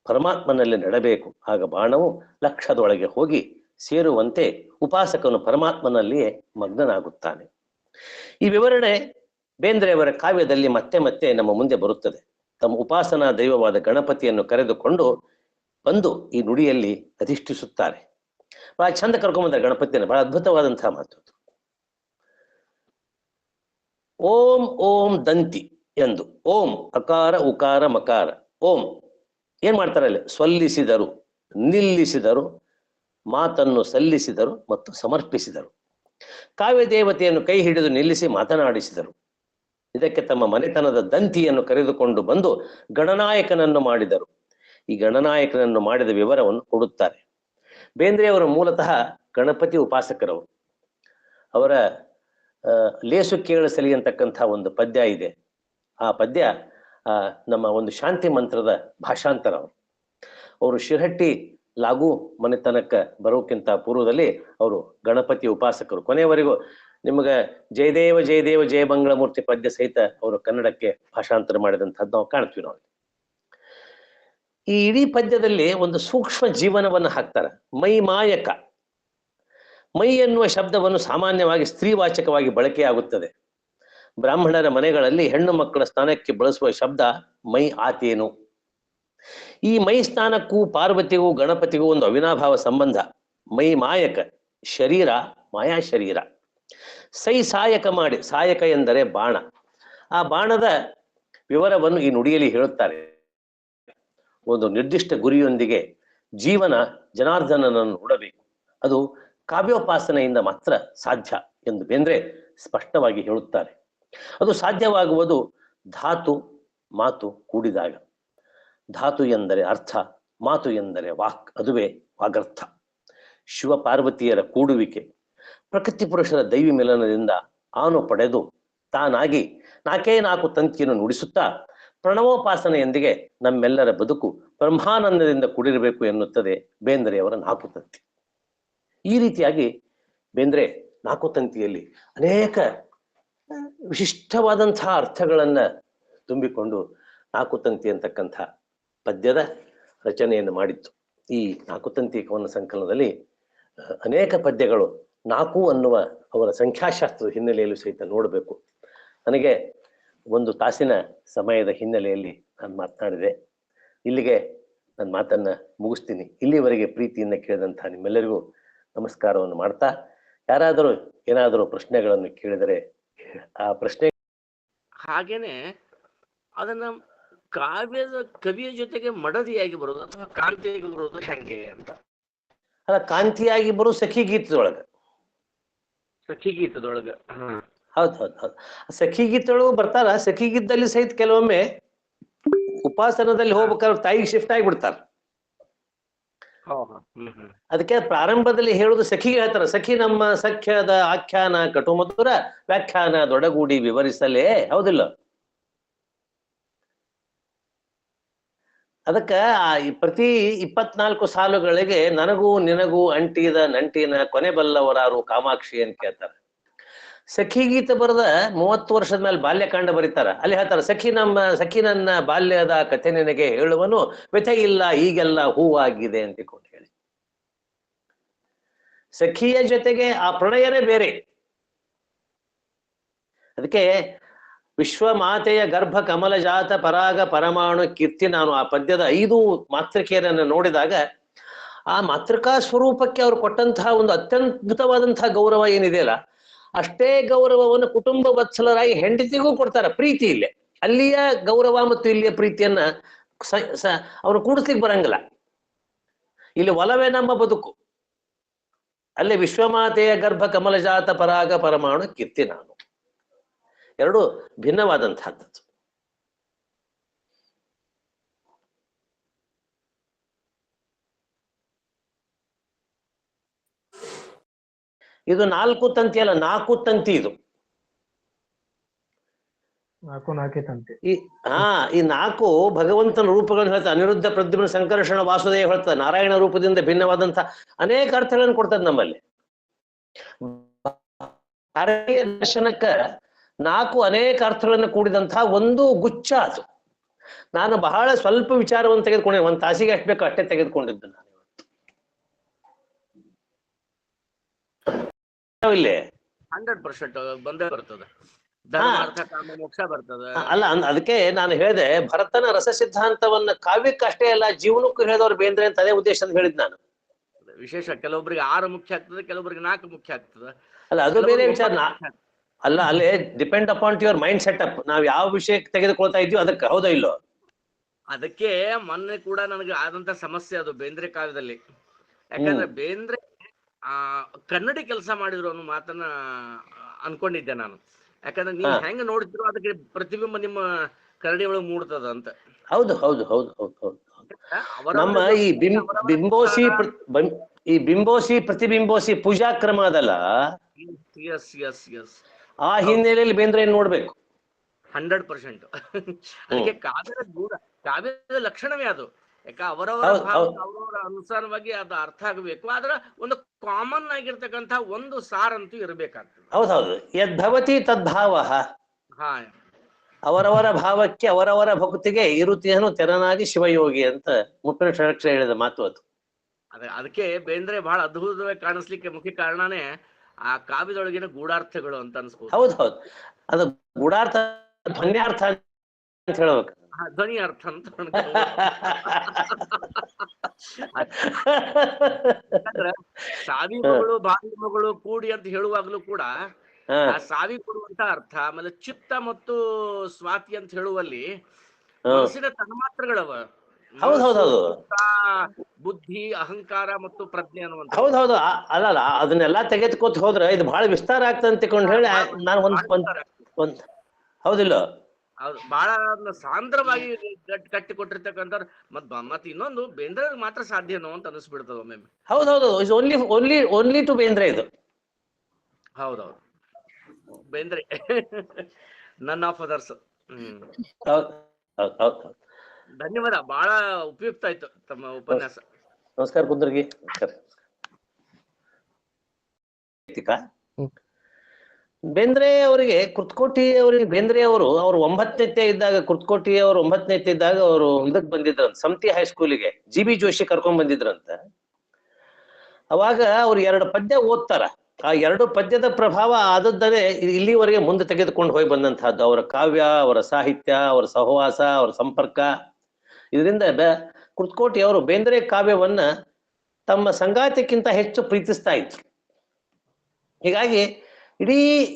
ಪರಮಾತ್ಮನಲ್ಲಿ ನೆಡಬೇಕು. ಆಗ ಬಾಣವು ಲಕ್ಷ್ಯದೊಳಗೆ ಹೋಗಿ ಸೇರುವಂತೆ ಉಪಾಸಕನು ಪರಮಾತ್ಮನಲ್ಲಿಯೇ ಮಗ್ನನಾಗುತ್ತಾನೆ. ಈ ವಿವರಣೆ ಬೇಂದ್ರೆಯವರ ಕಾವ್ಯದಲ್ಲಿ ಮತ್ತೆ ಮತ್ತೆ ನಮ್ಮ ಮುಂದೆ ಬರುತ್ತದೆ. ತಮ್ಮ ಉಪಾಸನಾ ದೈವವಾದ ಗಣಪತಿಯನ್ನು ಕರೆದುಕೊಂಡು ಬಂದು ಈ ನುಡಿಯಲ್ಲಿ ಅಧಿಷ್ಠಿಸುತ್ತಾರೆ. ಬಹಳ ಚಂದ ಕರ್ಕೊಂಬಂದ ಗಣಪತಿಯನ್ನು. ಬಹಳ ಅದ್ಭುತವಾದಂತಹ ಮಾತು. ಓಂ ಓಂ ದಂತಿ ಎಂದು. ಓಂ ಅಕಾರ ಉಕಾರ ಮಕಾರ. ಓಂ ಏನ್ ಮಾಡ್ತಾರೆ ಅಲ್ಲಿ? ಸೊಲ್ಲಿಸಿದರು, ನಿಲ್ಲಿಸಿದರು, ಮಾತನ್ನು ಸಲ್ಲಿಸಿದರು ಮತ್ತು ಸಮರ್ಪಿಸಿದರು. ಕಾವ್ಯ ದೇವತೆಯನ್ನು ಕೈ ಹಿಡಿದು ನಿಲ್ಲಿಸಿ ಮಾತನಾಡಿಸಿದರು. ಇದಕ್ಕೆ ತಮ್ಮ ಮನೆತನದ ದಂತಿಯನ್ನು ಕರೆದುಕೊಂಡು ಬಂದು ಗಣನಾಯಕನನ್ನು ಮಾಡಿದರು. ಈ ಗಣನಾಯಕನನ್ನು ಮಾಡಿದ ವಿವರವನ್ನು ಕೊಡುತ್ತಾರೆ. ಬೇಂದ್ರೆಯವರು ಮೂಲತಃ ಗಣಪತಿ ಉಪಾಸಕರವರು. ಅವರ ಲೇಸು ಕೇಳಿಸಲಿ ಅಂತಕ್ಕಂಥ ಒಂದು ಪದ್ಯ ಇದೆ. ಆ ಪದ್ಯ ನಮ್ಮ ಒಂದು ಶಾಂತಿ ಮಂತ್ರದ ಭಾಷಾಂತರ. ಅವರು ಶಿರಹಟ್ಟಿ ಲಾಗೂ ಮನೆತನಕ್ಕೆ ಬರೋಕ್ಕಿಂತ ಪೂರ್ವದಲ್ಲಿ ಅವರು ಗಣಪತಿ ಉಪಾಸಕರು. ಕೊನೆಯವರೆಗೂ ನಿಮಗೆ ಜಯದೇವ ಜಯದೇವ ಜಯ ಮಂಗಳಮೂರ್ತಿ ಪದ್ಯ ಸಹಿತ ಅವರು ಕನ್ನಡಕ್ಕೆ ಭಾಷಾಂತರ ಮಾಡಿದಂಥದ್ದು ನಾವು ಕಾಣ್ತೀವಿ. ನಾವು ಈ ಇಡೀ ಪದ್ಯದಲ್ಲಿ ಒಂದು ಸೂಕ್ಷ್ಮ ಜೀವನವನ್ನು ಹಾಕ್ತಾರೆ. ಮೈ ಮಾಯಕ. ಮೈ ಎನ್ನುವ ಶಬ್ದವನ್ನು ಸಾಮಾನ್ಯವಾಗಿ ಸ್ತ್ರೀವಾಚಕವಾಗಿ ಬಳಕೆಯಾಗುತ್ತದೆ. ಬ್ರಾಹ್ಮಣರ ಮನೆಗಳಲ್ಲಿ ಹೆಣ್ಣು ಮಕ್ಕಳ ಸ್ನಾನಕ್ಕೆ ಬಳಸುವ ಶಬ್ದ ಮೈ ಆತೇನು. ಈ ಮೈ ಸ್ನಾನಕ್ಕೂ ಪಾರ್ವತಿಗೂ ಗಣಪತಿಗೂ ಒಂದು ಅವಿನಾಭಾವ ಸಂಬಂಧ. ಮೈ ಮಾಯಕ ಶರೀರ, ಮಾಯಾ ಶರೀರ. ಸೈ ಸಾಯಕ ಮಾಡಿ. ಸಾಯಕ ಎಂದರೆ ಬಾಣ. ಆ ಬಾಣದ ವಿವರವನ್ನು ಈ ನುಡಿಯಲ್ಲಿ ಹೇಳುತ್ತಾರೆ. ಒಂದು ನಿರ್ದಿಷ್ಟ ಗುರಿಯೊಂದಿಗೆ ಜೀವನ ಜನಾರ್ದನನನ್ನು ನೋಡಬೇಕು. ಅದು ಕಾವ್ಯೋಪಾಸನೆಯಿಂದ ಮಾತ್ರ ಸಾಧ್ಯ ಎಂದು ಬೇಂದ್ರೆ ಸ್ಪಷ್ಟವಾಗಿ ಹೇಳುತ್ತಾರೆ. ಅದು ಸಾಧ್ಯವಾಗುವುದು ಧಾತು ಮಾತು ಕೂಡಿದಾಗ. ಧಾತು ಎಂದರೆ ಅರ್ಥ, ಮಾತು ಎಂದರೆ ವಾಕ್, ಅದುವೇ ವಾಗರ್ಥ. ಶಿವ ಪಾರ್ವತಿಯರ ಕೂಡುವಿಕೆ, ಪ್ರಕೃತಿ ಪುರುಷರ ದೈವಿ ಮಿಲನದಿಂದ ಆನು ಪಡೆದು ತಾನಾಗಿ ನಾಲ್ಕೇ ನಾಲ್ಕು ತಂತಿಯನ್ನು ನುಡಿಸುತ್ತಾ ಪ್ರಣವೋಪಾಸನೆಯೊಂದಿಗೆ ನಮ್ಮೆಲ್ಲರ ಬದುಕು ಬ್ರಹ್ಮಾನಂದದಿಂದ ಕೂಡಿರಬೇಕು ಎನ್ನುತ್ತದೆ ಬೇಂದ್ರೆಯವರ ನಾಲ್ಕು ತಂತಿ. ಈ ರೀತಿಯಾಗಿ ಬೇಂದ್ರೆ ನಾಲ್ಕು ತಂತಿಯಲ್ಲಿ ಅನೇಕ ವಿಶಿಷ್ಟವಾದಂತಹ ಅರ್ಥಗಳನ್ನ ತುಂಬಿಕೊಂಡು ನಾಲ್ಕು ತಂತಿ ಅಂತಕ್ಕಂಥ ಪದ್ಯದ ರಚನೆಯನ್ನು ಮಾಡಿತ್ತು. ಈ ನಾಲ್ಕು ತಂತಿ ಕವನ ಸಂಕಲನದಲ್ಲಿ ಅನೇಕ ಪದ್ಯಗಳು ನಾಲ್ಕು ಅನ್ನುವ ಅವರ ಸಂಖ್ಯಾಶಾಸ್ತ್ರದ ಹಿನ್ನೆಲೆಯಲ್ಲೂ ಸಹಿತ ನೋಡಬೇಕು. ನನಗೆ ಒಂದು ತಾಸಿನ ಸಮಯದ ಹಿನ್ನೆಲೆಯಲ್ಲಿ ನಾನು ಮಾತನಾಡಿದೆ. ಇಲ್ಲಿಗೆ ನನ್ನ ಮಾತನ್ನ ಮುಗಿಸ್ತೀನಿ. ಇಲ್ಲಿವರೆಗೆ ಪ್ರೀತಿಯಿಂದ ಕೇಳಿದಂತಹ ನಿಮ್ಮೆಲ್ಲರಿಗೂ ನಮಸ್ಕಾರವನ್ನು ಮಾಡ್ತಾ, ಯಾರಾದರೂ ಏನಾದರೂ ಪ್ರಶ್ನೆಗಳನ್ನು ಕೇಳಿದರೆ ಆ ಪ್ರಶ್ನೆ ಹಾಗೇನೆ ಅದನ್ನ ಕಾವ್ಯದ ಕವಿಯ ಜೊತೆಗೆ ಮಡದಿಯಾಗಿ ಬರೋದು ಅಥವಾ ಕಾಂತಿಯಾಗಿ ಬರೋದು ಹೆಂಗೆ ಅಂತ. ಅಲ್ಲ, ಕಾಂತಿಯಾಗಿ ಬರೋ ಸಖಿ ಗೀತದೊಳಗ. ಸಖಿ ಗೀತದೊಳಗ ಹೌದು ಹೌದು ಹೌದು. ಸಖಿ ಗೀತದೊಳಗೂ ಬರ್ತಾರ. ಸಖಿ ಗೀತದಲ್ಲಿ ಸಹಿತ ಕೆಲವೊಮ್ಮೆ ಉಪಾಸನದಲ್ಲಿ ಹೋಗ್ಬೇಕಾದ್ರೆ ತಾಯಿಗೆ ಶಿಫ್ಟ್ ಆಗಿಬಿಡ್ತಾರ. ಅದಕ್ಕೆ ಪ್ರಾರಂಭದಲ್ಲಿ ಹೇಳುದು ಸಖಿಗೆ ಹೇಳ್ತಾರ. ಸಖಿ ನಮ್ಮ ಸಖ್ಯದ ಆಖ್ಯಾನ ಕಟುಮಧುರ ವ್ಯಾಖ್ಯಾನ ದೊಡಗೂಡಿ ವಿವರಿಸಲೇ. ಹೌದಿಲ್ಲ? ಅದಕ್ಕ ಪ್ರತಿ 24 ಸಾಲುಗಳಿಗೆ ನನಗೂ ನಿನಗೂ ಅಂಟಿದ ನಂಟಿನ ಕೊನೆ ಬಲ್ಲವರಾರು ಕಾಮಾಕ್ಷಿ ಅಂತ ಕೇಳ್ತಾರ. ಸಖಿ ಗೀತ ಬರೆದ 30 ವರ್ಷದ ಮೇಲೆ ಬಾಲ್ಯಕಾಂಡ ಬರೀತಾರ. ಅಲ್ಲಿ ಹೇಳ್ತಾರ, ಸಖಿ ನನ್ನ ಬಾಲ್ಯದ ಕಥೆ ನಿನಗೆ ಹೇಳುವನು, ವ್ಯಥೆ ಇಲ್ಲ ಈಗೆಲ್ಲ ಹೂವಾಗಿದೆ ಅಂತ ಹೇಳಿ. ಸಖಿಯ ಜೊತೆಗೆ ಆ ಪ್ರಣಯನೇ ಬೇರೆ. ಅದಕ್ಕೆ ವಿಶ್ವ ಮಾತೆಯ ಗರ್ಭ ಕಮಲ ಜಾತ ಪರಾಗ ಪರಮಾಣು ಕೀರ್ತಿ. ನಾನು ಆ ಪದ್ಯದ 5 ಮಾತೃಕೆಯರನ್ನು ನೋಡಿದಾಗ ಆ ಮಾತೃಕಾ ಸ್ವರೂಪಕ್ಕೆ ಅವ್ರು ಕೊಟ್ಟಂತಹ ಒಂದು ಅತ್ಯದ್ಭುತವಾದಂತಹ ಗೌರವ ಏನಿದೆಯಲ್ಲ, ಅಷ್ಟೇ ಗೌರವವನ್ನು ಕುಟುಂಬ ವತ್ಸಲರಾಗಿ ಹೆಂಡತಿಗೂ ಕೊಡ್ತಾರೆ ಪ್ರೀತಿ ಇಲ್ಲೇ. ಅಲ್ಲಿಯ ಗೌರವ ಮತ್ತು ಇಲ್ಲಿಯ ಪ್ರೀತಿಯನ್ನ ಅವ್ರು ಕೂಡಿಸ್ಲಿಕ್ಕೆ ಬರಂಗಿಲ್ಲ. ಇಲ್ಲಿ ಒಲವೇ ನಮ್ಮ ಬದುಕು, ಅಲ್ಲಿ ವಿಶ್ವಮಾತೆಯ ಗರ್ಭ ಕಮಲಜಾತ ಪರಾಗ ಪರಮಾಣು ಕೀರ್ತಿ ನಾನು, ಎರಡು ಭಿನ್ನವಾದಂತಹದ್ದು. ಇದು 4 ತಂತಿ ಅಲ್ಲ, 4 ತಂತಿ. ಇದು ಈ 4 ಭಗವಂತನ ರೂಪಗಳನ್ನು ಹೇಳ್ತಾರೆ. ಅನಿರುದ್ಧ, ಪ್ರದ್ಯುಮ್ನ, ಸಂಕರ್ಷಣ, ವಾಸುದೇವ ಹೇಳ್ತಾರೆ. ನಾರಾಯಣ ರೂಪದಿಂದ ಭಿನ್ನವಾದಂತಹ ಅನೇಕ ಅರ್ಥಗಳನ್ನು ಕೊಡ್ತದೆ ನಮ್ಮಲ್ಲಿ. ದರ್ಶನಕ್ಕ 4 ಅನೇಕ ಅರ್ಥಗಳನ್ನು ಕೂಡಿದಂತಹ ಒಂದು ಗುಚ್ಛ ಅದು. ನಾನು ಬಹಳ ಸ್ವಲ್ಪ ವಿಚಾರವನ್ನು ತೆಗೆದುಕೊಂಡೆ, 1 ತಾಸಿಗೆ ಎಷ್ಟು ಬೇಕು ಅಷ್ಟೇ ತೆಗೆದುಕೊಂಡಿದ್ದು ನಾನು. ಇಲ್ಲಿ 100% ಬಂದೇ ಬರ್ತದೆ, ಮೋಕ್ಷ ಬರ್ತದೆ. ಅಲ್ಲ, ಅದಕ್ಕೆ ನಾನು ಹೇಳಿದೆ, ಭರತನ ರಸ ಸಿದ್ಧಾಂತವನ್ನ ಕಾವ್ಯಕ್ಕೆ ಅಷ್ಟೇ ಅಲ್ಲ ಜೀವನಕ್ಕೂ ಹೇಳಿದವ್ರು ಬೇಂದ್ರೆ ಅಂತ ಅದೇ ಉದ್ದೇಶ ಅಂತ ಹೇಳಿದ್ ನಾನು. ವಿಶೇಷ, ಕೆಲವೊಬ್ಬರಿಗೆ 6 ಮುಖ್ಯ ಆಗ್ತದೆ, ಕೆಲವೊಬ್ಬರಿಗೆ 4 ಮುಖ್ಯ ಆಗ್ತದೆ. ಅಲ್ಲ, ಅದು ಬೇರೆ ವಿಚಾರ. ಅಲ್ಲ, ಅಲ್ಲೇ depend upon your mind setup. ನಾವ್ ಯಾವ ವಿಷಯಕ್ಕೆ ತೆಗೆದುಕೊಳ್ತಾ ಇದೀವಿ ಅದಕ್ಕೆ. ಹೌದಾ ಇಲ್ಲೋ? ಅದಕ್ಕೆ ಮೊನ್ನೆ ಕೂಡ ನನಗೆ ಆದಂತ ಸಮಸ್ಯೆ ಅದು ಬೇಂದ್ರೆ ಕಾವ್ಯದಲ್ಲಿ. ಯಾಕಂದ್ರೆ ಬೇಂದ್ರೆ ಕನ್ನಡಿ ಕೆಲಸ ಮಾಡಿದ್ರು ಅನ್ನೋ ಮಾತನ್ನ ಅನ್ಕೊಂಡಿದ್ದೆ ನಾನು. ಯಾಕಂದ್ರೆ ನೀವು ಹೆಂಗ ನೋಡ್ತಿರೋ ಅದಕ್ಕೆ ಪ್ರತಿಬಿಂಬ ನಿಮ್ಮ ಕನ್ನಡಿ ಒಳಗೆ ಮೂಡ್ತದ ಅಂತ. ಹೌದು ಹೌದು ಹೌದು ಹೌದು ಹೌದು. ನಮ್ಮ ಈ ಬಿಂಬೋಸಿ ಪ್ರತಿಬಿಂಬೋಸಿ ಪೂಜಾ ಕ್ರಮ ಅದಲ್ಲ, ಆ ಹಿನ್ನೆಲೆಯಲ್ಲಿ ಬೇಂದ್ರೆ ನೋಡ್ಬೇಕು. 100%. ಅದಕ್ಕೆ ಕಾವ್ಯದ ಲಕ್ಷಣವೇ ಅದು. ಯಾಕ ಅವರವರ ಅನುಸಾರವಾಗಿ ಅದು ಅರ್ಥ ಆಗಬೇಕು. ಆದ್ರೆ ಒಂದು ಕಾಮನ್ ಆಗಿರ್ತಕ್ಕಂಥ ಒಂದು ಸಾರಂತೂ ಇರಬೇಕಾಗ್ತದೆ. ಹೌದೌದು. ಯದ್ಭವತಿ ತದ್ಭಾವ. ಹಾ, ಅವರವರ ಭಾವಕ್ಕೆ ಅವರವರ ಭಕ್ತಿಗೆ ಇರುತಿಯನ್ನು ತೆರನಾಗಿ ಶಿವಯೋಗಿ ಅಂತ ಮುಪ್ಪಿನ ಷಡಕ್ಷರ ಹೇಳಿದ ಮಾತು ಅದು. ಅದಕ್ಕೆ ಬೇಂದ್ರೆ ಬಹಳ ಅದ್ಭುತವಾಗಿ ಕಾಣಿಸ್ಲಿಕ್ಕೆ ಮುಖ್ಯ ಕಾರಣನೇ ಆ ಕಾವ್ಯದೊಳಗಿನ ಗೂಢಾರ್ಥಗಳು ಅಂತ ಅನ್ಸ್ಬೋದು. ಹೌದು ಹೌದು. ಅದು ಗೂಢಾರ್ಥ, ಧ್ವನ್ಯಾರ್ಥ ಅಂತ ಹೇಳ್ಬೇಕು. ಧ್ವನಿ ಅರ್ಥ ಅಂತ ಸಾವಿ ಮಗಳು ಬಾವಿ ಮಗಳು ಕೂಡಿ ಅಂತ ಹೇಳುವಾಗ್ಲೂ ಕೂಡ ಆ ಸಾವಿ ಕೊಡುವಂತ ಅರ್ಥ, ಆಮೇಲೆ ಚಿತ್ತ ಮತ್ತು ಸ್ವಾತಿ ಅಂತ ಹೇಳುವಲ್ಲಿ ಮನಸ್ಸಿನ ತನ್ಮಾತ್ರಗಳವ. ಬುದ್ಧಿ, ಅಹಂಕಾರ ಮತ್ತು ಪ್ರಜ್ಞೆ ಅನ್ನುವಂತ. ಹೌದೌದು. ಅಲ್ಲಲ್ಲ, ಅದನ್ನೆಲ್ಲ ತೆಗೆದುಕೊತ ಹೋದ್ರೆ ಇದು ಬಹಳ ವಿಸ್ತಾರ ಆಗ್ತದೆ ಅಂತಕೊಂಡು ಹೇಳಿ ನಾನು ಒಂದ್ ಹೌದಿಲ್ಲ. ಹೌದು, ಬಹಳ ಸಾಂದ್ರವಾಗಿ ಕಟ್ಟಿ ಕೊಟ್ಟಿರ್ತಕ್ಕಂಥ. ಮತ್ ಇನ್ನೊಂದು ಬೇಂದ್ರೆ ಮಾತ್ರ ಸಾಧ್ಯನೋ ಅಂತ ಅನಿಸ್ಬಿಡ್ತದ ಒಮ್ಮೆ. ಹೌದೌದು. ಇಸ್ ಓನ್ಲಿ ಟು ಬೇಂದ್ರೆ ಇದು. ಹೌದೌದು, ಬೇಂದ್ರೆ ನನ್ ಆಫ್ ಅದರ್ಸ್. ಧನ್ಯವಾದ, ಬಹಳ ಉಪಯುಕ್ತ ಆಯ್ತು ತಮ್ಮ ಉಪನ್ಯಾಸ. ನಮಸ್ಕಾರ ಕುಂದರ್ಗಿ. ಬೇಂದ್ರೆ ಅವರಿಗೆ ಕುರ್ತಕೋಟಿ ಅವರಿಗೆ ಬೇಂದ್ರೆ ಅವರು 9ನೇ ಇದ್ದಾಗ, ಕುರ್ತಕೋಟಿ ಅವರು 9ನೇ ಇದ್ದಾಗ ಅವರು ಇದಕ್ ಬಂದಿದ್ರಂತ, ಸಮತಿ ಹೈಸ್ಕೂಲಿಗೆ ಜಿ.ಬಿ. ಜೋಶಿ ಕರ್ಕೊಂಡ್ ಬಂದಿದ್ರಂತ. ಅವಾಗ ಅವ್ರು 2 ಪದ್ಯ ಓದ್ತಾರ. ಆ 2 ಪದ್ಯದ ಪ್ರಭಾವ ಆದದ್ದನ್ನೇ ಇಲ್ಲಿವರೆಗೆ ಮುಂದೆ ತೆಗೆದುಕೊಂಡು ಹೋಗಿ ಬಂದಂತಹದ್ದು. ಅವರ ಕಾವ್ಯ, ಅವರ ಸಾಹಿತ್ಯ, ಅವರ ಸಹವಾಸ, ಅವರ ಸಂಪರ್ಕ. ಇದರಿಂದ ಕುರ್ತಕೋಟಿ ಅವರು ಬೇಂದ್ರೆ ಕಾವ್ಯವನ್ನ ತಮ್ಮ ಸಂಗಾತಿಕ್ಕಿಂತ ಹೆಚ್ಚು ಪ್ರೀತಿಸ್ತಾ ಇದ್ರು. ಹೀಗಾಗಿ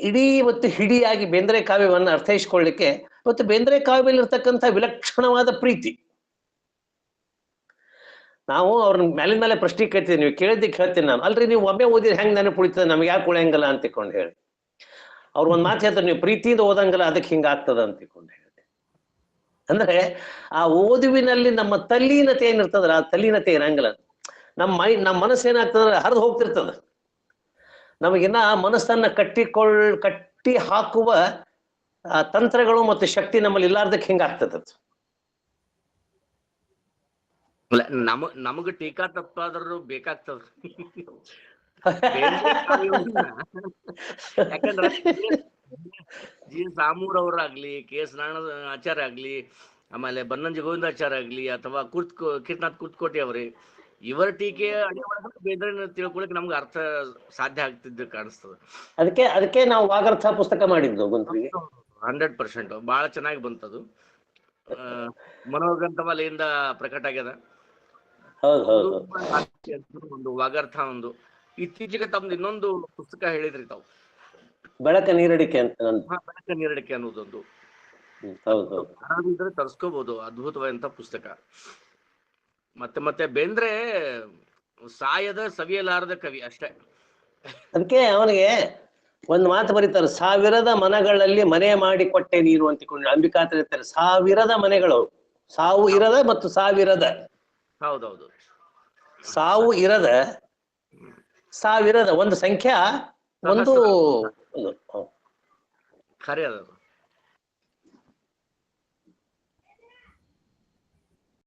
ಇಡೀ ಮತ್ತು ಹಿಡಿಯಾಗಿ ಬೇಂದ್ರೆ ಕಾವ್ಯವನ್ನು ಅರ್ಥೈಸ್ಕೊಳ್ಳಿಕ್ಕೆ ಮತ್ತು ಬೇಂದ್ರೆ ಕಾವ್ಯದಲ್ಲಿ ಇರ್ತಕ್ಕಂಥ ವಿಲಕ್ಷಣವಾದ ಪ್ರೀತಿ. ನಾವು ಅವ್ರನ್ನ ಮೇಲಿನ ಮೇಲೆ ಪ್ರಶ್ನೆ ಕೇಳ್ತೀವಿ, ನೀವು ಕೇಳಿದ್ದಕ್ಕೆ ಹೇಳ್ತೀನಿ ನಾನು. ಅಲ್ರಿ, ನೀವು ಒಮ್ಮೆ ಓದಿದ್ರೆ ಹೆಂಗ್ ನನಗೆ ಕುಳಿತದೆ, ನಮ್ಗೆ ಯಾಕೆ ಉಳಿಯಂಗಲ್ಲ ಅಂತ ತಿಳ್ಕೊಂಡು ಹೇಳಿ ಅವ್ರು ಒಂದ್ ಮಾತು ಹೇಳ್ತಾರೆ, ನೀವು ಪ್ರೀತಿಯಿಂದ ಓದಂಗಲ್ಲ, ಅದಕ್ಕೆ ಹಿಂಗಾಗ್ತದ ಅಂತ ತಿಳ್ಕೊಂಡು ಹೇಳಿ. ಅಂದ್ರೆ ಆ ಓದುವಿನಲ್ಲಿ ನಮ್ಮ ತಲ್ಲೀನತೆ ಏನಿರ್ತದಲ್ಲ, ಆ ತಲ್ಲೀನತೆ ಇರಂಗಿಲ್ಲ. ನಮ್ಮ ಮನಸ್ಸು ಏನಾಗ್ತದ್ರೆ ಹರಿದು ಹೋಗ್ತಿರ್ತದ. ನಮಗಿನ್ನ ಮನಸ್ಸನ್ನ ಕಟ್ಟಿ ಹಾಕುವ ತಂತ್ರಗಳು ಮತ್ತು ಶಕ್ತಿ ನಮ್ಮಲ್ಲಿ ಇಲ್ಲಾರ್ದಕ್ಕೆ ಹಿಂಗಾಗ್ತದ. ನಮಗ ಟೀಕಾ ತಪ್ಪಾದ್ರೂ ಬೇಕಾಗ್ತದ. ಯಾಕಂದ್ರೆ ಜಿ ಸಾಮೂರ್ ಅವರಾಗ್ಲಿ, ಕೆ.ಎಸ್. ನಾರಾಯಣ ಆಚಾರ್ಯ ಆಗ್ಲಿ, ಆಮೇಲೆ ಬನ್ನಂಜಿ ಗೋವಿಂದಾಚಾರ್ಯ ಆಗ್ಲಿ, ಅಥವಾ ಕೀರ್ತನಾಥ್ ಕುರ್ತಕೋಟಿ ಅವ್ರಿ, ಇವರ ಟೀಕೆ ಬೇಂದ್ರೆ ತಿಳ್ಕೊಳಕ್ ನಮ್ಗೆ ಅರ್ಥ ಸಾಧ್ಯ ಆಗ್ತಿದ್ದು ಕಾಣಿಸ್ತದ. ಅದಕ್ಕೆ ನಾವು ವಾಗರ್ಥ ಪುಸ್ತಕ ಮಾಡಿದ್ದು. 100% ಬಹಳ ಚೆನ್ನಾಗಿ ಬಂತದು. ಮನೋಗ್ರಂಥಮಾಲೆಯಿಂದ ಪ್ರಕಟ ಆಗ್ಯದ. ಒಂದು ವಾಗರ್ಥ. ಒಂದು ಇತ್ತೀಚೆಗೆ ತಮ್ದು ಇನ್ನೊಂದು ಪುಸ್ತಕ ಹೇಳಿದ್ರಿ ತಾವು, ಬೆಳಕ ನೀರಡಿಕೆ ಅಂತ ಬೆಳಕ ನೀರಡಿಕೆ ಅನ್ನೋದೊಂದು ಹೌದು ಇದ್ರೆ ತರಿಸ್ಕೋಬಹುದು. ಅದ್ಭುತವಾದಂತ ಪುಸ್ತಕ. ಮತ್ತೆ ಬೇಂದ್ರೆ ಸಾಯದ ಸವಿಯಲಾರದ ಕವಿ ಅಷ್ಟೇ. ಅದಕ್ಕೆ ಅವನಿಗೆ ಒಂದು ಮಾತು ಬರೀತಾರೆ, ಸಾವಿರದ ಮನಗಳಲ್ಲಿ ಮನೆ ಮಾಡಿಕೊಟ್ಟೆ ನೀನು ಅಂತಿಕೊಂಡು ಅಂಬಿಕಾತ ಇರ್ತಾರೆ. ಸಾವಿರದ ಮನೆಗಳು, ಸಾವು ಇರದ ಮತ್ತು ಸಾವಿರದ. ಹೌದೌದು. ಸಾವು ಇರದ ಸಾವಿರದ ಒಂದು ಸಂಖ್ಯಾ ಒಂದು ಖರೆ ಅದು.